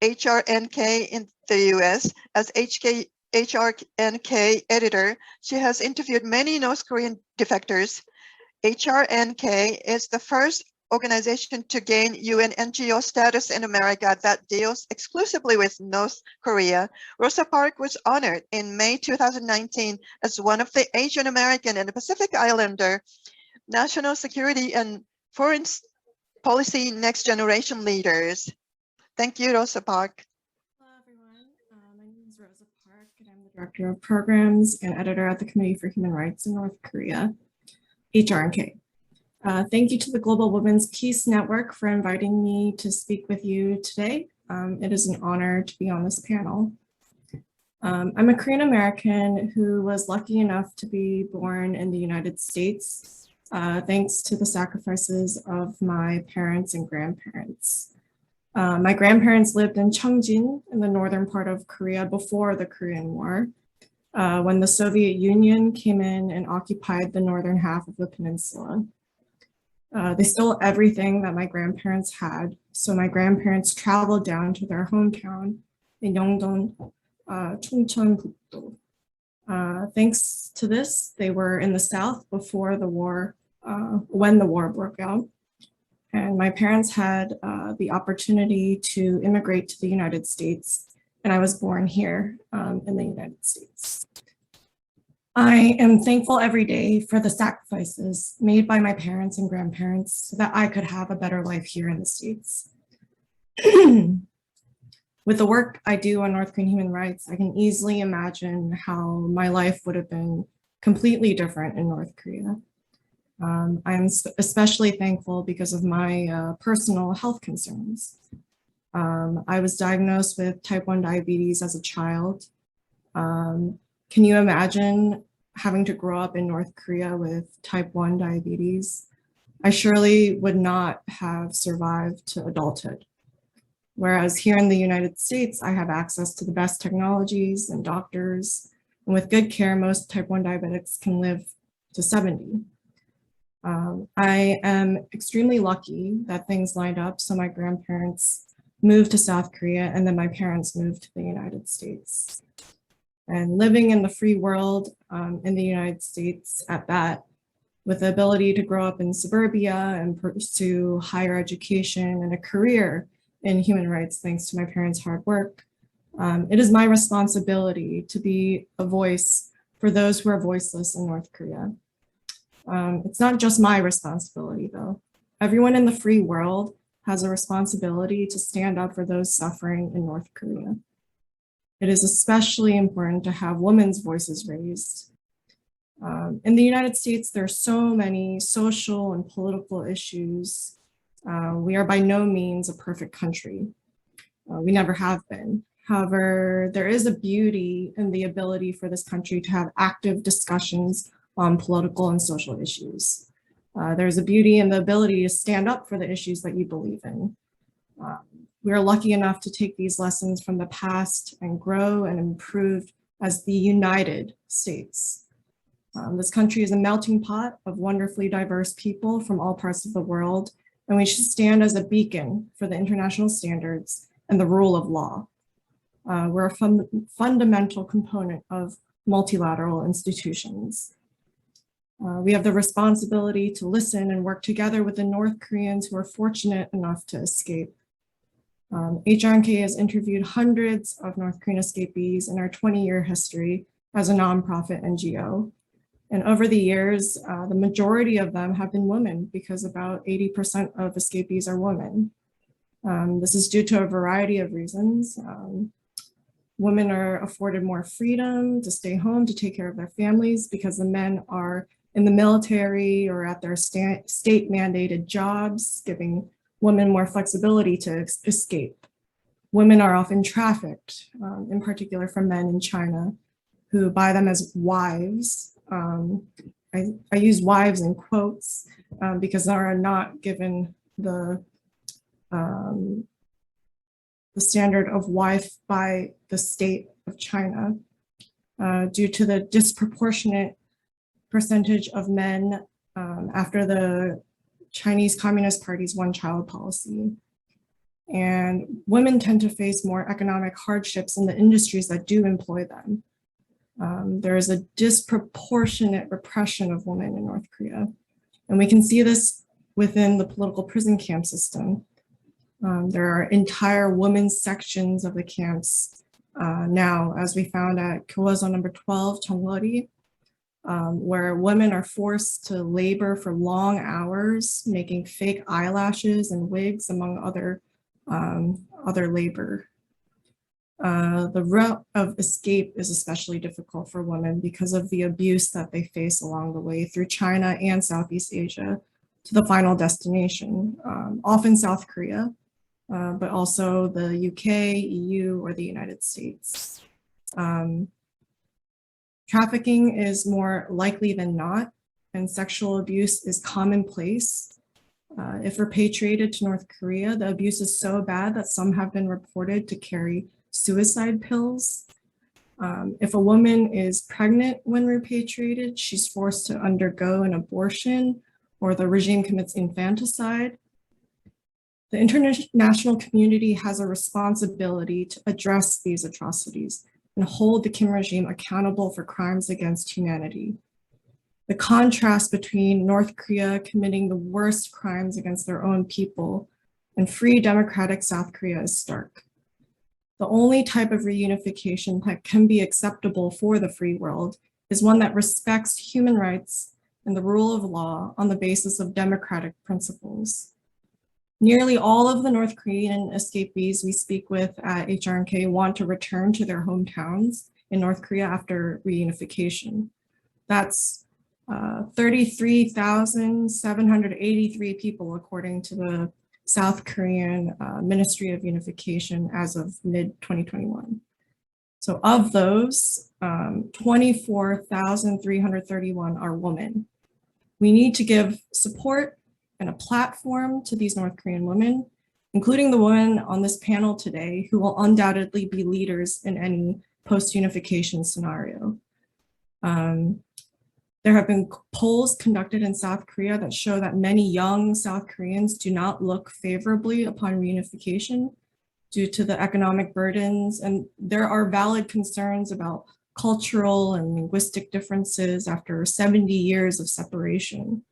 HRNK in the US. As HRNK editor, she has interviewed many North Korean defectors. HRNK is the first organization to gain UN NGO status in America that deals exclusively with North Korea. Rosa Park was honored in May 2019 as one of the Asian American and Pacific Islander national security and foreign policy next generation leaders. Thank you, Rosa Park. Hello, everyone. My name is Rosa Park, and I'm the Director of Programs and Editor at the Committee for Human Rights in North Korea, HRNK. Thank you to the Global Women's Peace Network for inviting me to speak with you today. It is an honor to be on this panel. I'm a Korean American who was lucky enough to be born in the United States, thanks to the sacrifices of my parents and grandparents. My grandparents lived in Cheongjin in the northern part of Korea before the Korean War, when the Soviet Union came in and occupied the northern half of the peninsula. They stole everything that my grandparents had, so my grandparents traveled down to their hometown in Yeongdong, Chungcheongbuk-do. Thanks to this, they were in the south before the war, when the war broke out. And my parents had the opportunity to immigrate to the United States, and I was born here in the United States. I am thankful every day for the sacrifices made by my parents and grandparents so that I could have a better life here in the States. With the work I do on North Korean human rights, I can easily imagine how my life would have been completely different in North Korea. I'm especially thankful because of my personal health concerns. I was diagnosed with type 1 diabetes as a child. Can you imagine having to grow up in North Korea with type 1 diabetes? I surely would not have survived to adulthood. Whereas here in the United States, I have access to the best technologies and doctors, and with good care, most type 1 diabetics can live to 70. I am extremely lucky that things lined up, so my grandparents moved to South Korea, and then my parents moved to the United States. And living in the free world in the United States at that, with the ability to grow up in suburbia and pursue higher education and a career in human rights thanks to my parents' hard work, it is my responsibility to be a voice for those who are voiceless in North Korea. It's not just my responsibility, though. Everyone in the free world has a responsibility to stand up for those suffering in North Korea. It is especially important to have women's voices raised. In the United States, there are so many social and political issues. We are by no means a perfect country. We never have been. However, there is a beauty in the ability for this country to have active discussions on political and social issues. There's a beauty in the ability to stand up for the issues that you believe in. We are lucky enough to take these lessons from the past and grow and improve as the United States. This country is a melting pot of wonderfully diverse people from all parts of the world, and we should stand as a beacon for the international standards and the rule of law. We're a fundamental component of multilateral institutions. We have the responsibility to listen and work together with the North Koreans who are fortunate enough to escape. HRNK has interviewed hundreds of North Korean escapees in our 20-year history as a nonprofit NGO. And over the years, the majority of them have been women because about 80% of escapees are women. This is due to a variety of reasons. Women are afforded more freedom to stay home, to take care of their families because the men are in the military or at their state mandated jobs, giving women more flexibility to escape. Women are often trafficked, in particular from men in China who buy them as wives. I use wives in quotes because they are not given the standard of wife by the state of China due to the disproportionate percentage of men after the Chinese Communist Party's one-child policy. And women tend to face more economic hardships in the industries that do employ them. There is a disproportionate repression of women in North Korea. And we can see this within the political prison camp system. There are entire women's sections of the camps now, as we found at Kyowazo number 12, Cheonggori, where women are forced to labor for long hours, making fake eyelashes and wigs, among other labor. The route of escape is especially difficult for women because of the abuse that they face along the way through China and Southeast Asia to the final destination, often South Korea, but also the UK, EU, or the United States. Trafficking is more likely than not, and sexual abuse is commonplace. If repatriated to North Korea, the abuse is so bad that some have been reported to carry suicide pills. If a woman is pregnant when repatriated, she's forced to undergo an abortion, or the regime commits infanticide. The international community has a responsibility to address these atrocities and hold the Kim regime accountable for crimes against humanity. The contrast between North Korea committing the worst crimes against their own people and free democratic South Korea is stark. The only type of reunification that can be acceptable for the free world is one that respects human rights and the rule of law on the basis of democratic principles. Nearly all of the North Korean escapees we speak with at HRNK want to return to their hometowns in North Korea after reunification. That's 33,783 people, according to the South Korean Ministry of Unification as of mid-2021. So of those, 24,331 are women. We need to give support and a platform to these North Korean women, including the women on this panel today, who will undoubtedly be leaders in any post-unification scenario. There have been polls conducted in South Korea that show that many young South Koreans do not look favorably upon reunification due to the economic burdens, and there are valid concerns about cultural and linguistic differences after 70 years of separation.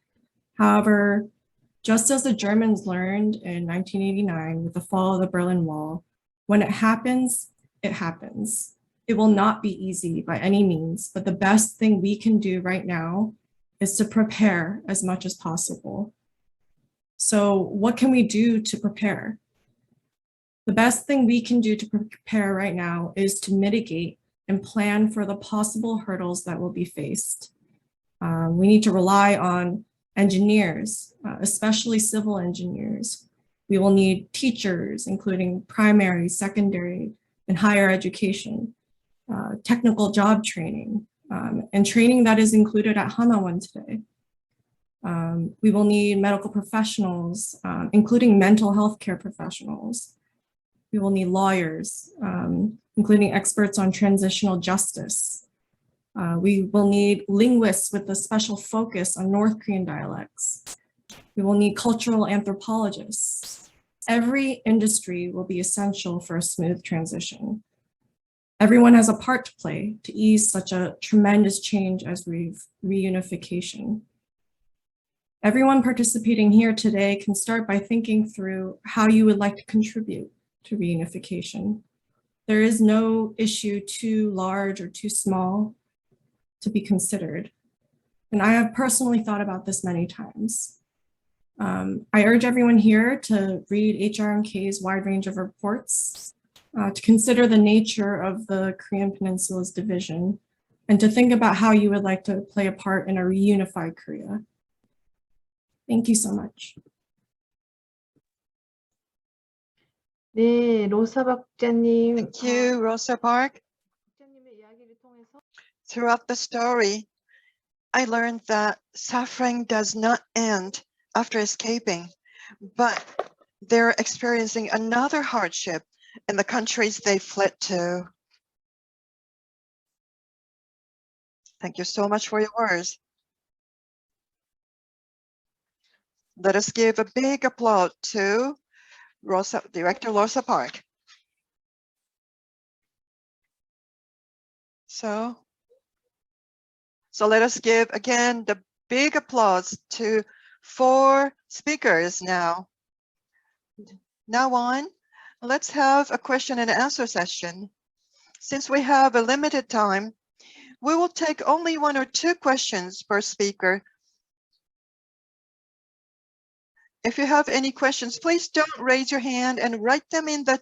However, just as the Germans learned in 1989 with the fall of the Berlin Wall, when it happens, it happens. It will not be easy by any means, but the best thing we can do right now is to prepare as much as possible. So what can we do to prepare? The best thing we can do to prepare right now is to mitigate and plan for the possible hurdles that will be faced. We need to rely on engineers, especially civil engineers. We will need teachers, including primary, secondary, and higher education, technical job training, and training that is included at Hanawan today. We will need medical professionals, including mental health care professionals. We will need lawyers, including experts on transitional justice. We will need linguists with a special focus on North Korean dialects. We will need cultural anthropologists. Every industry will be essential for a smooth transition. Everyone has a part to play to ease such a tremendous change as reunification. Everyone participating here today can start by thinking through how you would like to contribute to reunification. There is no issue too large or too small to be considered. And I have personally thought about this many times. I urge everyone here to read HRMK's wide range of reports, to consider the nature of the Korean Peninsula's division, and to think about how you would like to play a part in a reunified Korea. Thank you so much. 네, 로사 박자님. Thank you, Rosa Park. 박자님의 이야기를 통해서 Throughout the story, I learned that suffering does not end after escaping, but they're experiencing another hardship in the countries they fled to. Thank you so much for your words. Let us give a big applause to Director Rosa Park. So let us give again the big applause to 4 speakers now. Now on, let's have a question and answer session. Since we have a limited time, we will take only 1 or 2 questions per speaker. If you have any questions, please don't raise your hand and write them in the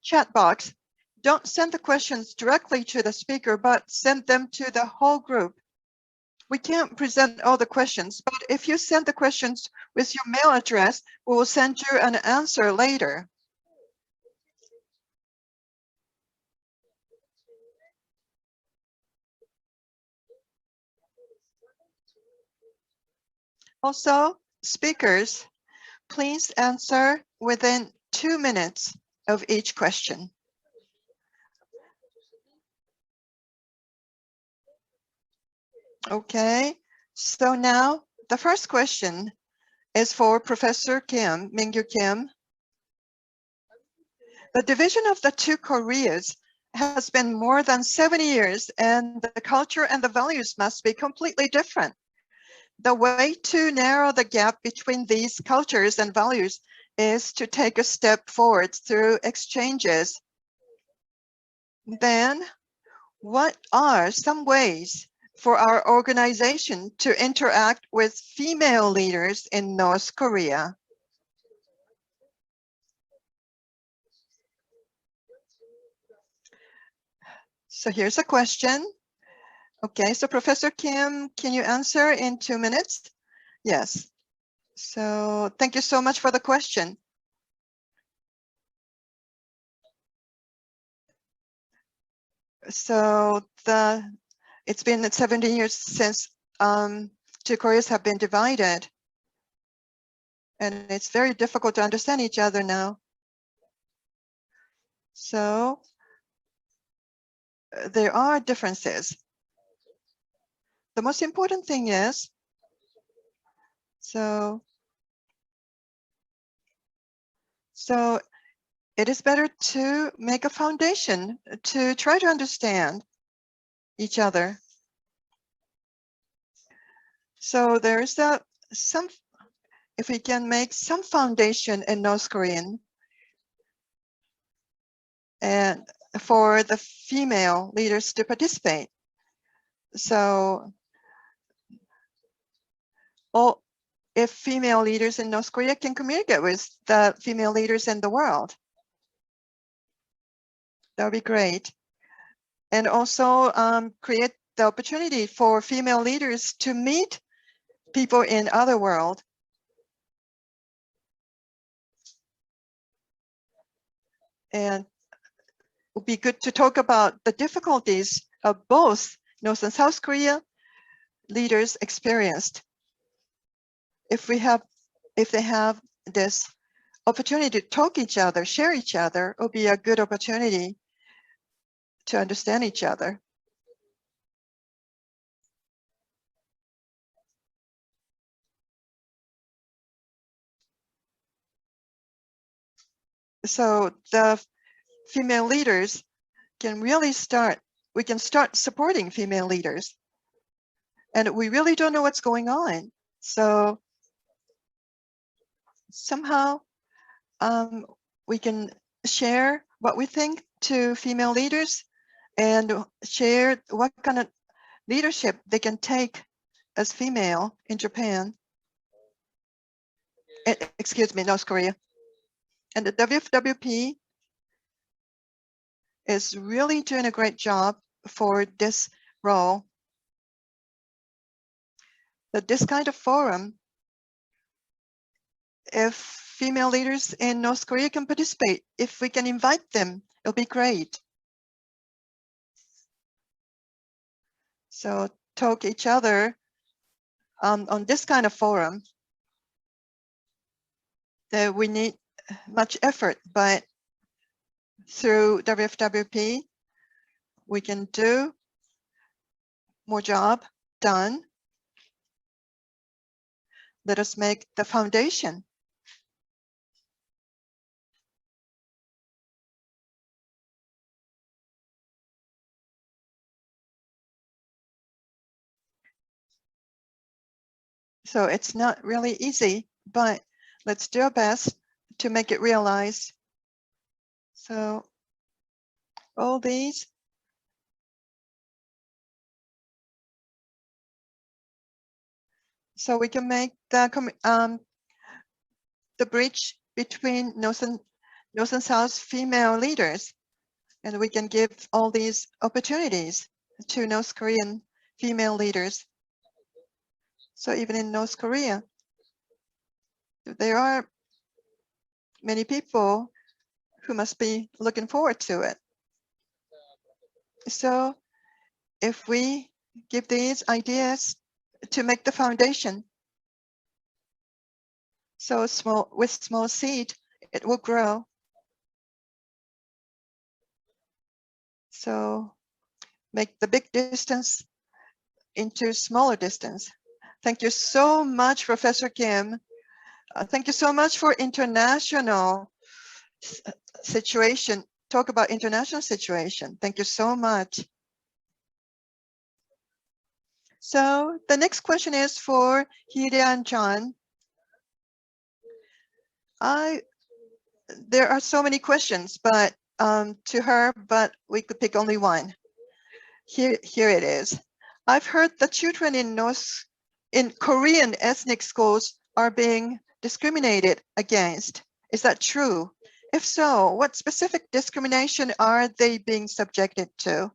chat box. Don't send the questions directly to the speaker, but send them to the whole group. We can't present all the questions, but if you send the questions with your mail address, we will send you an answer later. Also, speakers, please answer within 2 minutes of each question. Okay, so now the first question is for Professor Kim, Mingyu Kim. The division of the 2 Koreas has been more than 70 years, and the culture and the values must be completely different. The way to narrow the gap between these cultures and values is to take a step forward through exchanges. Then, what are some ways for our organization to interact with female leaders in North Korea? So here's a question. Okay, so Professor Kim, can you answer in 2 minutes? Yes. So thank you so much for the question. So it's been 70 years since 2 Koreas have been divided. And it's very difficult to understand each other now. So there are differences. The most important thing is, so it is better to make a foundation to try to understand each other. So there is if we can make some foundation in North Korean and for the female leaders to participate. So if female leaders in North Korea can communicate with the female leaders in the world, that would be great. And also create the opportunity for female leaders to meet people in other world. And it would be good to talk about the difficulties of both North and South Korea leaders experienced. If they have this opportunity to talk each other, share each other, it will be a good opportunity to understand each other. So the female leaders can really we can start supporting female leaders. And we really don't know what's going on. So somehow we can share what we think to female leaders and share what kind of leadership they can take as female in Japan. Excuse me, North Korea. And the WFWP is really doing a great job for this role. That this kind of forum, if female leaders in North Korea can participate, if we can invite them, it'll be great. So talk each other on this kind of forum. That we need much effort, but through WFWP, we can do more job done. let us make the foundation. So it's not really easy, but let's do our best to make it realized. So all these so we can make the bridge between North and South female leaders, and we can give all these opportunities to North Korean female leaders. So even in North Korea, there are many people who must be looking forward to it. So if we give these ideas to make the foundation, so with small seed, it will grow. So make the big distance into smaller distance. Thank you so much, Professor Kim. Thank you so much for international situation. Talk about international situation. Thank you so much. So the next question is for Hee-Rian John. There are so many questions, but to her, but we could pick only one. Here it is. I've heard that children in Korean ethnic schools are being discriminated against. Is that true? If so, what specific discrimination are they being subjected to?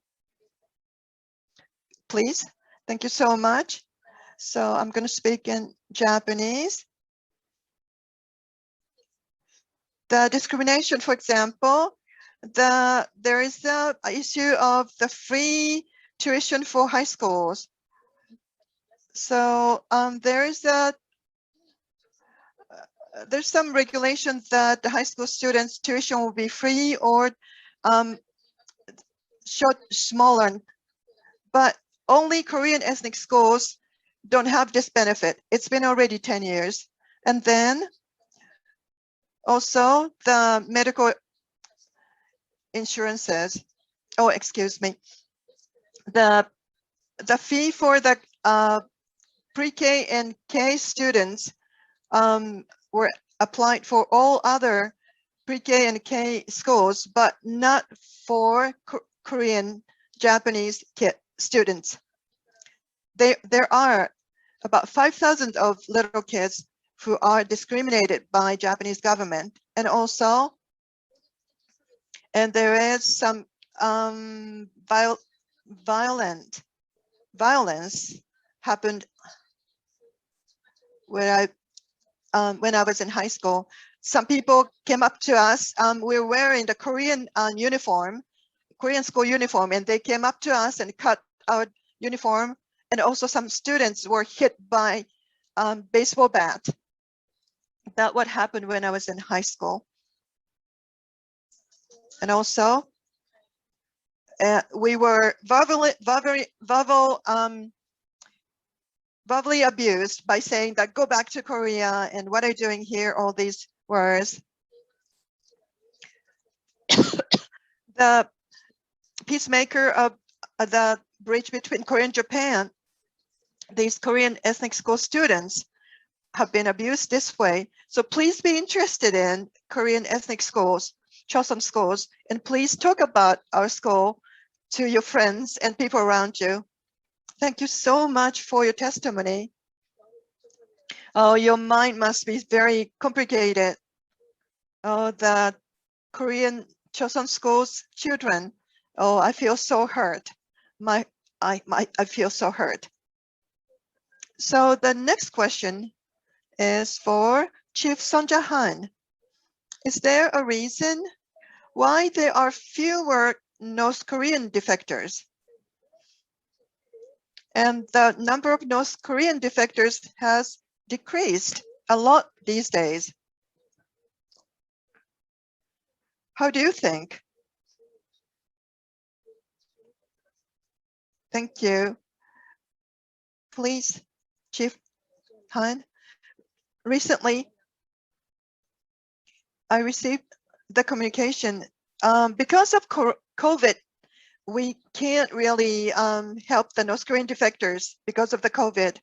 Please. Thank you so much. So I'm going to speak in Japanese. The discrimination, for example, there is the issue of the free tuition for high schools. So there's some regulations that the high school students' tuition will be free or smaller, but only Korean ethnic schools don't have this benefit. It's been already 10 years. And then also the medical insurances. Oh, excuse me. The fee for the pre-K and K students were applied for all other pre-K and K schools, but not for Korean Japanese students. There are about 5,000 of little kids who are discriminated by Japanese government, and there is some violence happened when I was in high school. Some people came up to us. We were wearing the Korean uniform, Korean school uniform, and they came up to us and cut our uniform. And also some students were hit by baseball bat. That's what happened when I was in high school. And also, we were verbally abused by saying that go back to Korea and what are you doing here, all these words. The peacemaker of the bridge between Korea and Japan, these Korean ethnic school students have been abused this way. So please be interested in Korean ethnic schools, Chosun schools, and please talk about our school to your friends and people around you. Thank you so much for your testimony. Oh, your mind must be very complicated. Oh, the Korean Chosun schools children. Oh, I feel so hurt. I feel so hurt. So the next question is for Chief Sonja Han. Is there a reason why there are fewer North Korean defectors? And the number of North Korean defectors has decreased a lot these days. How do you think? Thank you. Please, Chief Han. recently I received the communication because of COVID. We can't really help the North Korean defectors because of the COVID.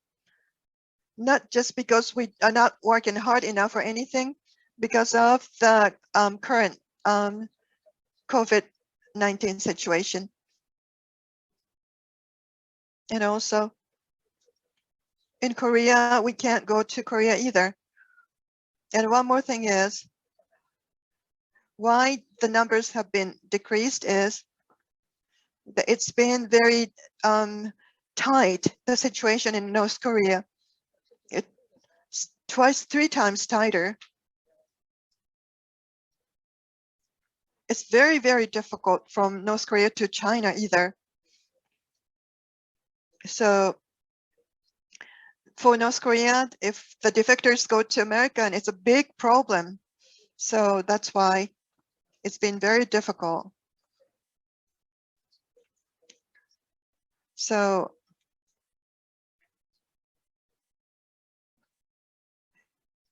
Not just because we are not working hard enough or anything, because of the current COVID-19 situation. And also in Korea, we can't go to Korea either. And one more thing is, why the numbers have been decreased is that it's been very tight, the situation in North Korea. It's twice, 3 times tighter. It's very, very difficult from North Korea to China either. So for North Korea, if the defectors go to America, and it's a big problem. So that's why it's been very difficult. So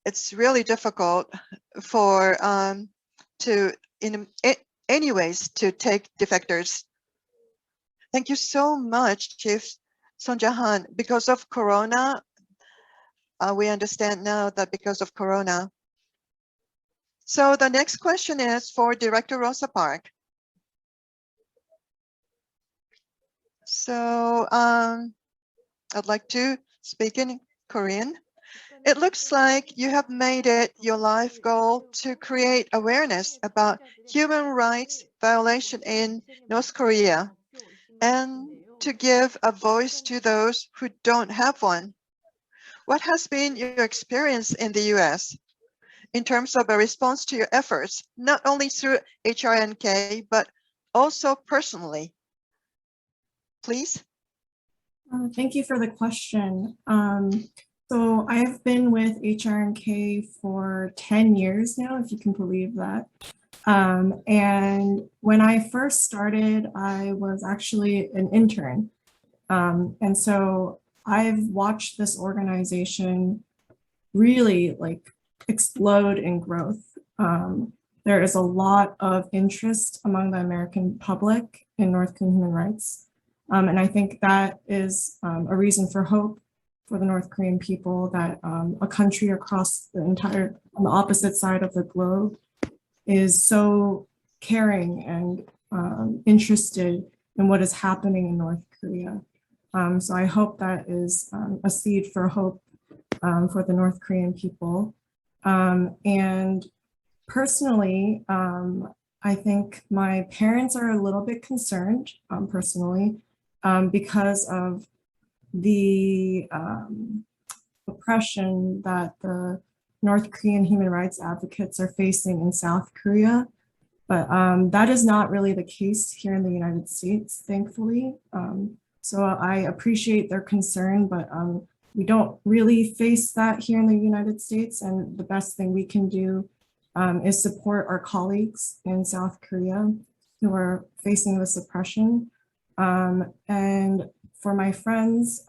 it's really difficult for anyways to take defectors. Thank you so much, Chief Son Jahan. Because of Corona, we understand now that because of Corona. So the next question is for Director Rosa Park. So I'd like to speak in Korean. It looks like you have made it your life goal to create awareness about human rights violation in North Korea and to give a voice to those who don't have one. What has been your experience in the US in terms of a response to your efforts, not only through HRNK, but also personally? Please. Thank you for the question. So I've been with HRNK for 10 years now, if you can believe that. And when I first started, I was actually an intern. And so I've watched this organization really like explode in growth. There is a lot of interest among the American public in North Korean human rights. And I think that is a reason for hope for the North Korean people, that a country across on the opposite side of the globe is so caring and interested in what is happening in North Korea. So I hope that is a seed for hope for the North Korean people. And personally, I think my parents are a little bit concerned personally because of the oppression that the North Korean human rights advocates are facing in South Korea. But that is not really the case here in the United States, thankfully. So I appreciate their concern, but we don't really face that here in the United States. And the best thing we can do is support our colleagues in South Korea who are facing this oppression. And for my friends,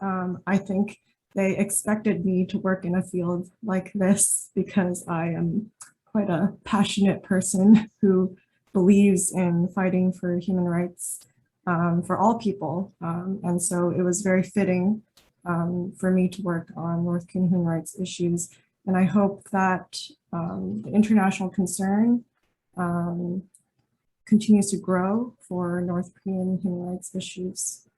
I think they expected me to work in a field like this because I am quite a passionate person who believes in fighting for human rights for all people. And so it was very fitting for me to work on North Korean human rights issues. And I hope that the international concern continues to grow for North Korean human rights issues.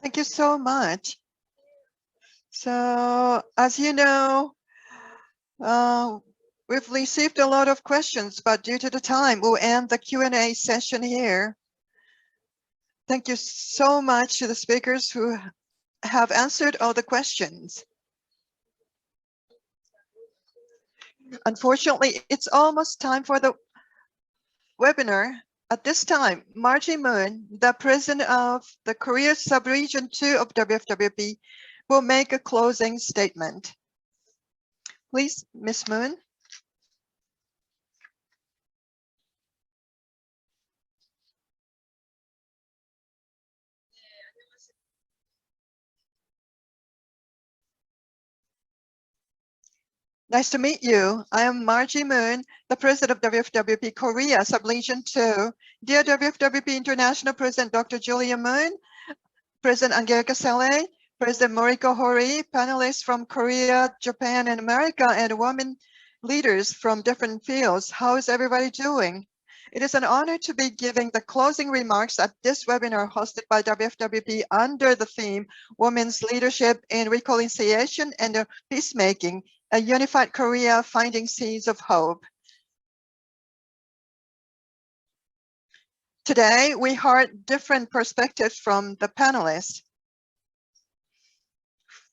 Thank you so much. So as you know, we've received a lot of questions, but due to the time, we'll end the Q&A session here. Thank you so much to the speakers who have answered all the questions. Unfortunately, it's almost time for the webinar. At this time, Margie Moon, the president of the Korea Subregion 2 of WFWP, will make a closing statement. Please, Ms. Moon. Nice to meet you. I am Margie Moon, the president of WFWP Korea, Subregion 2. Dear WFWP International President Dr. Julia Moon, President Angelica Saleh, President Moriko Hori, panelists from Korea, Japan, and America, and women leaders from different fields. How is everybody doing? It is an honor to be giving the closing remarks at this webinar hosted by WFWP under the theme Women's Leadership in Reconciliation and Peacemaking, a Unified Korea Finding Seeds of Hope. Today, we heard different perspectives from the panelists.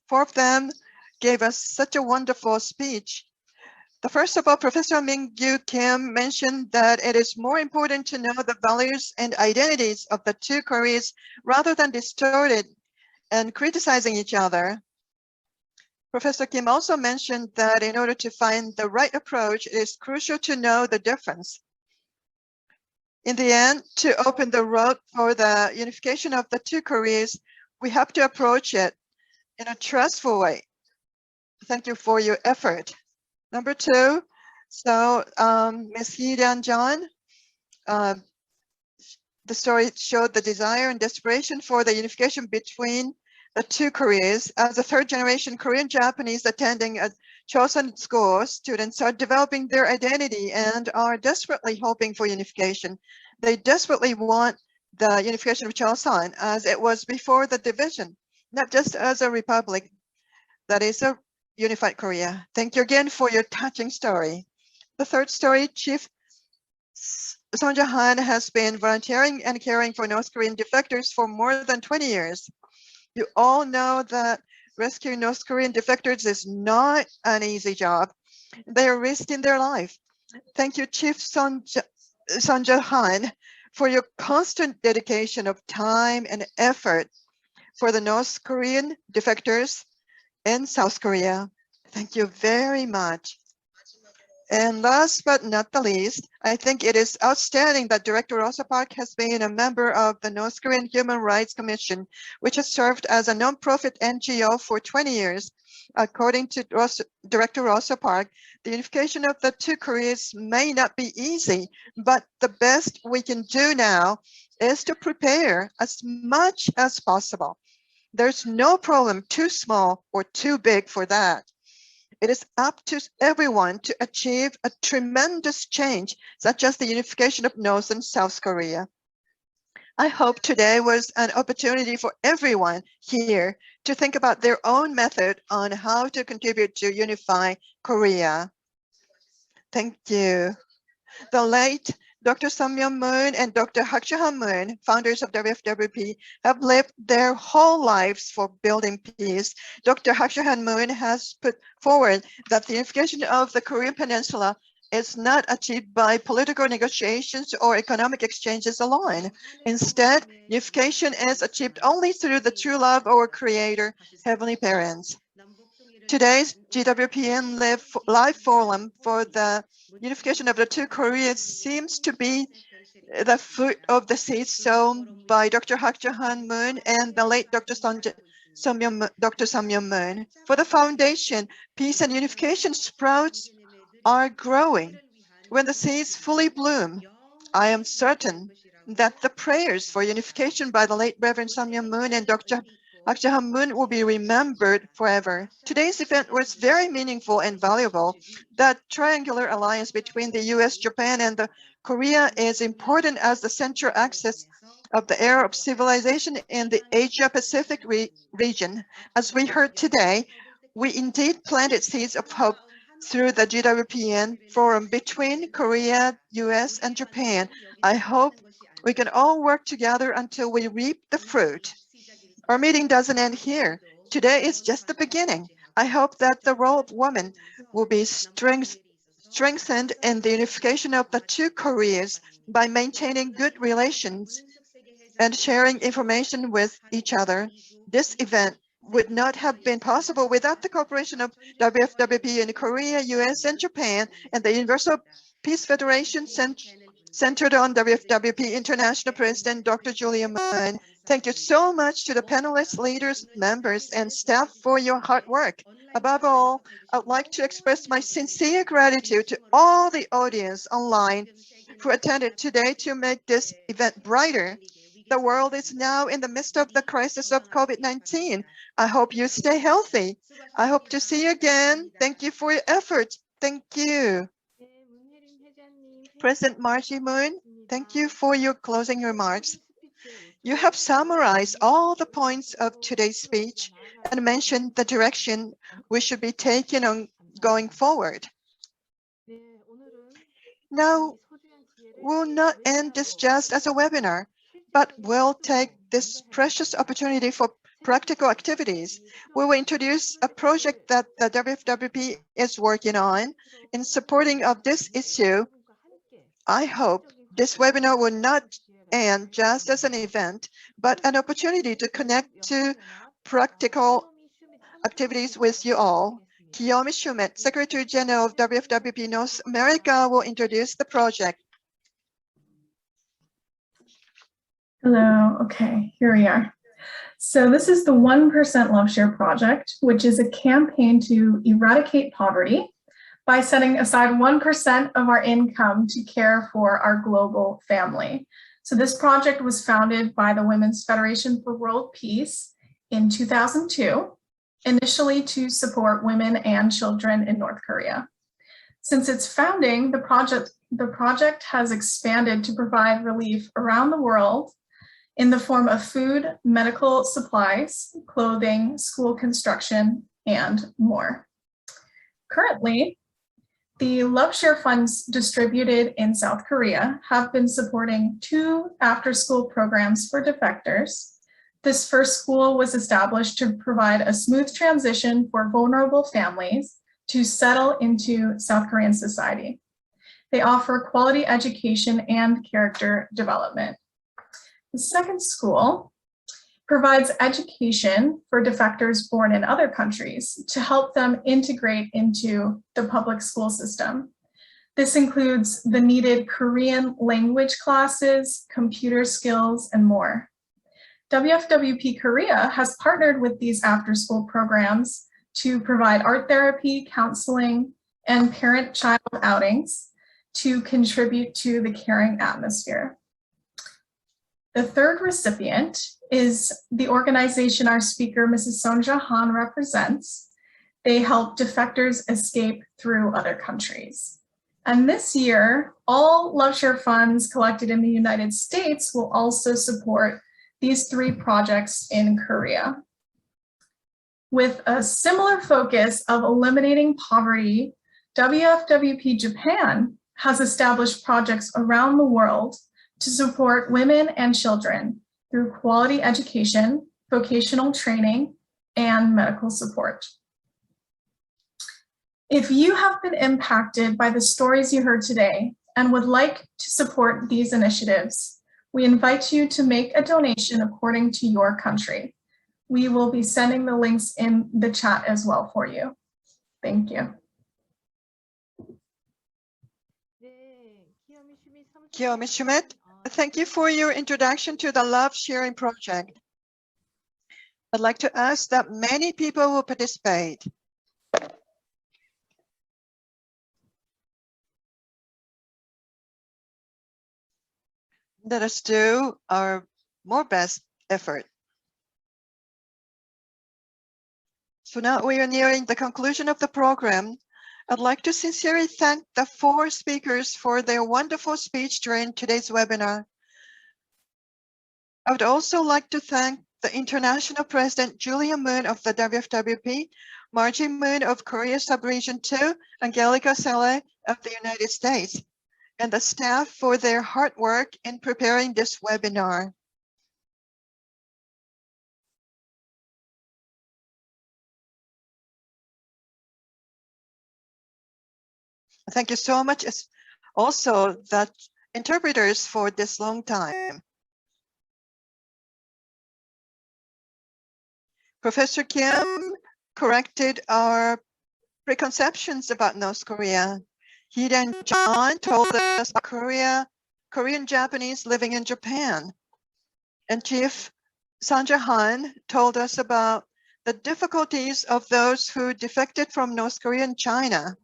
Four of them gave us such a wonderful speech. The first of all, Professor Ming-Gyu Kim mentioned that it is more important to know the values and identities of the two Koreas rather than distorted and criticizing each other. Professor Kim also mentioned that in order to find the right approach, it is crucial to know the difference. In the end, to open the road for the unification of the two Koreas, we have to approach it in a trustful way. Thank you for your effort. Number two, so Ms. Hee John, the story showed the desire and desperation for the unification between the two Koreas. As a third-generation Korean Japanese attending a Chosun school, students are developing their identity and are desperately hoping for unification. They desperately want the unification of Chosun as it was before the division, not just as a republic that is a unified Korea. Thank you again for your touching story. The third story, Chief Son Han has been volunteering and caring for North Korean defectors for more than 20 years. You all know that rescuing North Korean defectors is not an easy job. They are risking their life. Thank you, Chief Son Han, for your constant dedication of time and effort for the North Korean defectors in South Korea. Thank you very much. And last but not the least, I think it is outstanding that Director Rosa Park has been a member of the North Korean Human Rights Commission, which has served as a non-profit NGO for 20 years. According to Director Rosa Park, the unification of the two Koreas may not be easy, but the best we can do now is to prepare as much as possible. There's no problem too small or too big for that. It is up to everyone to achieve a tremendous change, such as the unification of North and South Korea. I hope today was an opportunity for everyone here to think about their own method on how to contribute to unify Korea. Thank you. The late Dr. Samyeon Moon and Dr. Hak Jae-han Moon, founders of WFWP, have lived their whole lives for building peace. Dr. Hak Jae-han Moon has put forward that the unification of the Korean Peninsula is not achieved by political negotiations or economic exchanges alone. Instead, unification is achieved only through the true love of our Creator, Heavenly Parents. Today's GWPN live forum for the unification of the two Koreas seems to be the fruit of the seeds sown by Dr. Hak Jae-han Moon and the late Dr. Samyeon Moon. For the foundation, peace and unification sprouts are growing. When the seeds fully bloom, I am certain that the prayers for unification by the late Reverend Samyeon Moon and Dr. Hak Jae-han Moon will be remembered forever. Today's event was very meaningful and valuable. The triangular alliance between the US, Japan, and Korea is important as the central axis of the era of civilization in the Asia-Pacific region. As we heard today, we indeed planted seeds of hope through the GWPN forum between Korea, US, and Japan. I hope we can all work together until we reap the fruit. Our meeting doesn't end here. Today is just the beginning. I hope that the role of women will be strengthened in the unification of the two Koreas by maintaining good relations and sharing information with each other. This event would not have been possible without the cooperation of WFWP in Korea, US, and Japan, and the Universal Peace Federation centered on WFWP International President Dr. Julia Moon. Thank you so much to the panelists, leaders, members, and staff for your hard work. Above all, I'd like to express my sincere gratitude to all the audience online who attended today to make this event brighter. The world is now in the midst of the crisis of COVID-19. I hope you stay healthy. I hope to see you again. Thank you for your efforts. Thank you. President Margie Moon, thank you for your closing remarks. You have summarized all the points of today's speech and mentioned the direction we should be taking on going forward. Now, we'll not end this just as a webinar, but we'll take this precious opportunity for practical activities. We will introduce a project that the WFWP is working on in supporting of this issue. I hope this webinar will not end just as an event, but an opportunity to connect to practical activities with you all. Kiyomi Shumet, Secretary General of WFWP North America, will introduce the project. Hello, okay, here we are. So this is the 1% Love Share project, which is a campaign to eradicate poverty by setting aside 1% of our income to care for our global family. So this project was founded by the Women's Federation for World Peace in 2002, initially to support women and children in North Korea. Since its founding, the project has expanded to provide relief around the world in the form of food, medical supplies, clothing, school construction, and more. Currently, the Love Share funds distributed in South Korea have been supporting 2 after-school programs for defectors. This first school was established to provide a smooth transition for vulnerable families to settle into South Korean society. They offer quality education and character development. The second school provides education for defectors born in other countries to help them integrate into the public school system. This includes the needed Korean language classes, computer skills, and more. WFWP Korea has partnered with these after-school programs to provide art therapy, counseling, and parent-child outings to contribute to the caring atmosphere. The third recipient is the organization our speaker, Mrs. Sonja Han, represents. They help defectors escape through other countries. And this year, all Love Share funds collected in the United States will also support these 3 projects in Korea. With a similar focus of eliminating poverty, WFWP Japan has established projects around the world to support women and children through quality education, vocational training, and medical support. If you have been impacted by the stories you heard today and would like to support these initiatives, we invite you to make a donation according to your country. We will be sending the links in the chat as well for you. Thank you. Kiyomi Shumet, thank you for your introduction to the Love Sharing project. I'd like to ask that many people will participate. Let us do our more best effort. So now we are nearing the conclusion of the program. I'd like to sincerely thank the 4 speakers for their wonderful speech during today's webinar. I would also like to thank the International President Julia Moon of the WFWP, Margie Moon of Korea Subregion 2, Angelica Sele of the United States, and the staff for their hard work in preparing this webinar. Thank you so much. Also, the interpreters for this long time. Professor Kim corrected our preconceptions about North Korea. He and John told us about Korean Japanese living in Japan. And Chief Sandra Han told us about the difficulties of those who defected from North Korea and China.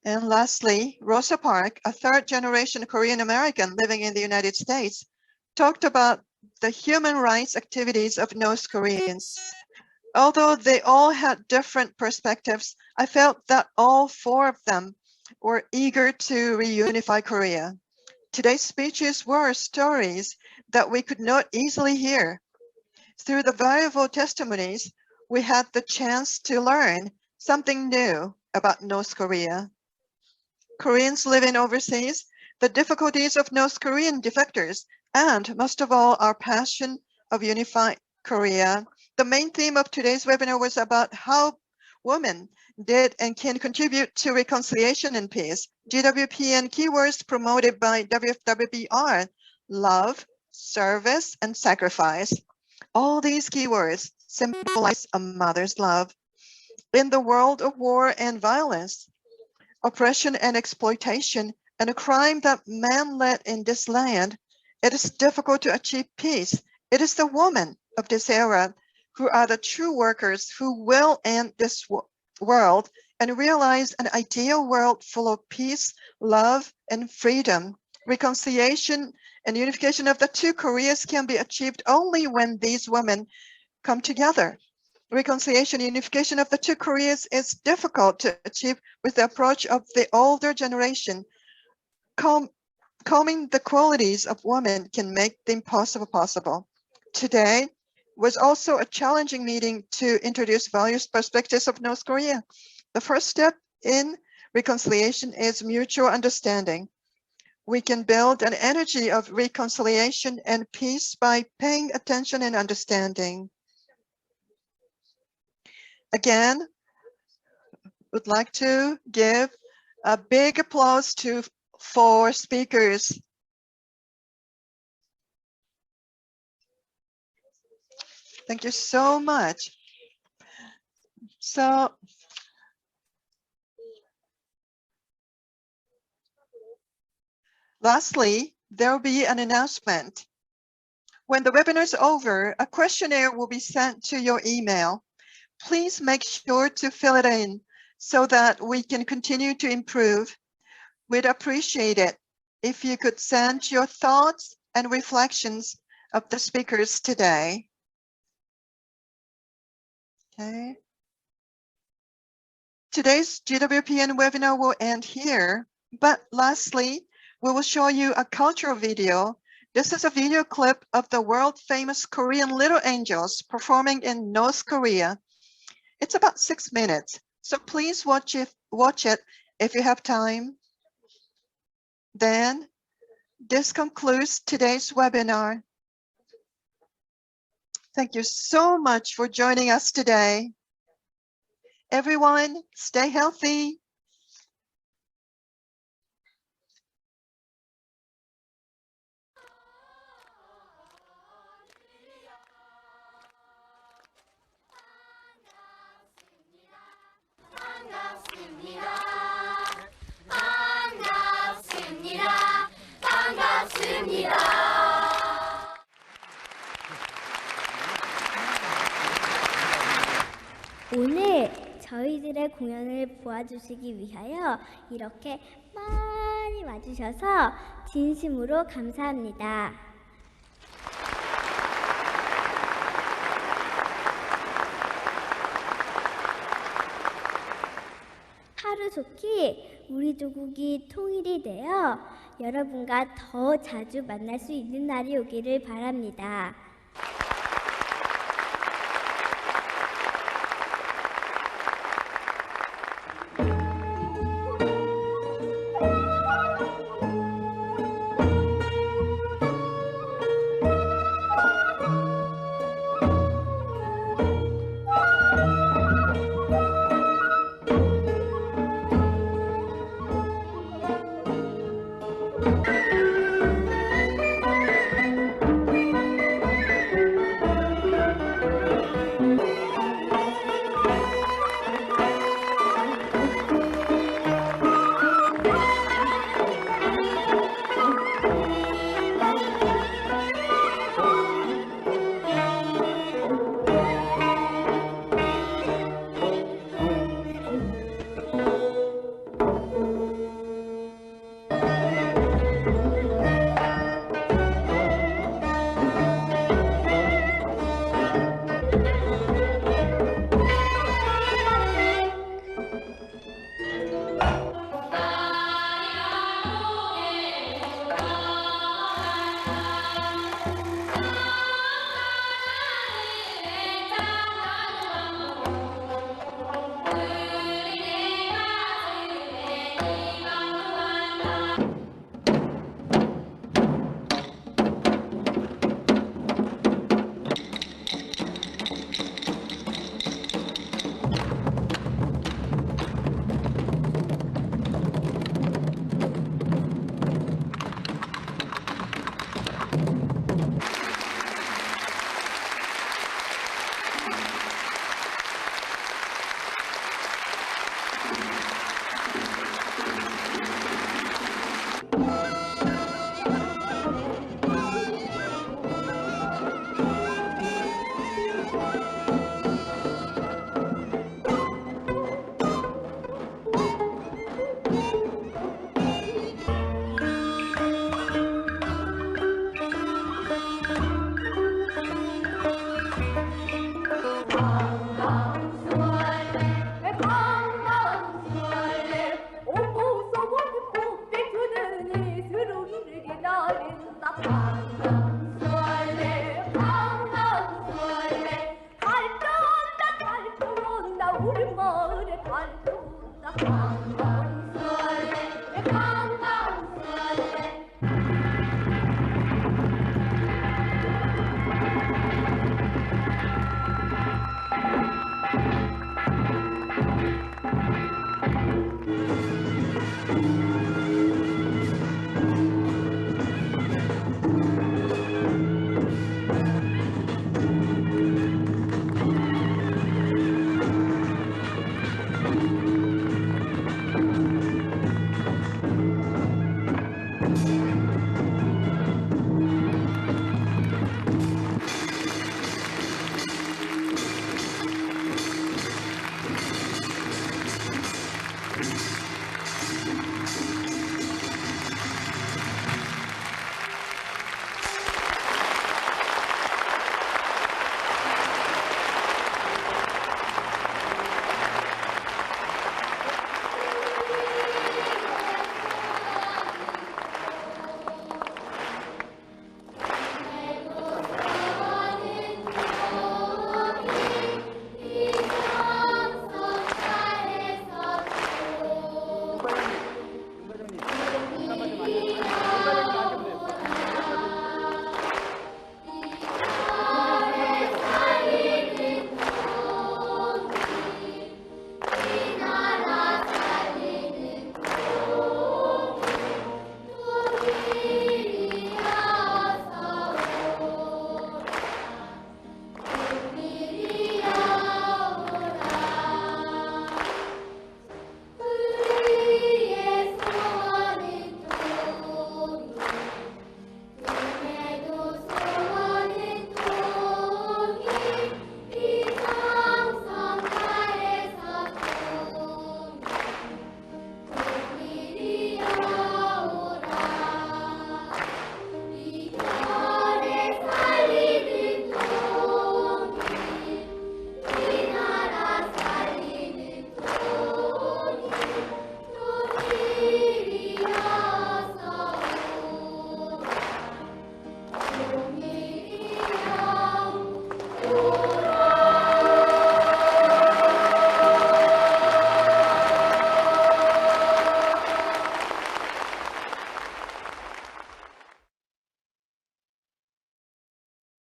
And lastly, Rosa Park, a third-generation Korean American living in the United States, talked about the human rights activities of North Koreans. Although they all had different perspectives, I felt that all four of them were eager to reunify Korea. Today's speeches were stories that we could not easily hear. Through the valuable testimonies, we had the chance to learn something new about North Korea. Koreans living overseas, the difficulties of North Korean defectors, and most of all, our passion of unified Korea. The main theme of today's webinar was about how women did and can contribute to reconciliation and peace. GWPN keywords promoted by WFWBR: love, service, and sacrifice. All these keywords symbolize a mother's love. In the world of war and violence, oppression and exploitation, and a crime that man led in this land, it is difficult to achieve peace. It is the women of this era who are the true workers who will end this world and realize an ideal world full of peace, love, and freedom. Reconciliation and unification of the two Koreas can be achieved only when these women come together. Reconciliation and unification of the two Koreas is difficult to achieve with the approach of the older generation. Calming the qualities of women can make the impossible possible. Today was also a challenging meeting to introduce values perspectives of North Korea. The first step in reconciliation is mutual understanding. We can build an energy of reconciliation and peace by paying attention and understanding. Again, would like to give a big applause to 4 speakers. Thank you so much. So, lastly, there will be an announcement. When the webinar is over, a questionnaire will be sent to your email. Please make sure to fill it in so that we can continue to improve. We'd appreciate it if you could send your thoughts and reflections of the speakers today. Okay. Today's GWPN webinar will end here, but lastly, we will show you a cultural video. This is a video clip of the world-famous Korean Little Angels performing in North Korea. It's about 6 minutes, so please watch it if you have time. Then, this concludes today's webinar. Thank you so much for joining us today. Everyone, stay healthy. 오늘 저희들의 공연을 보아주시기 위하여 이렇게 많이 와주셔서 진심으로 감사합니다. 하루속히 우리 조국이 통일이 되어 여러분과 더 자주 만날 수 있는 날이 오기를 바랍니다. Bye.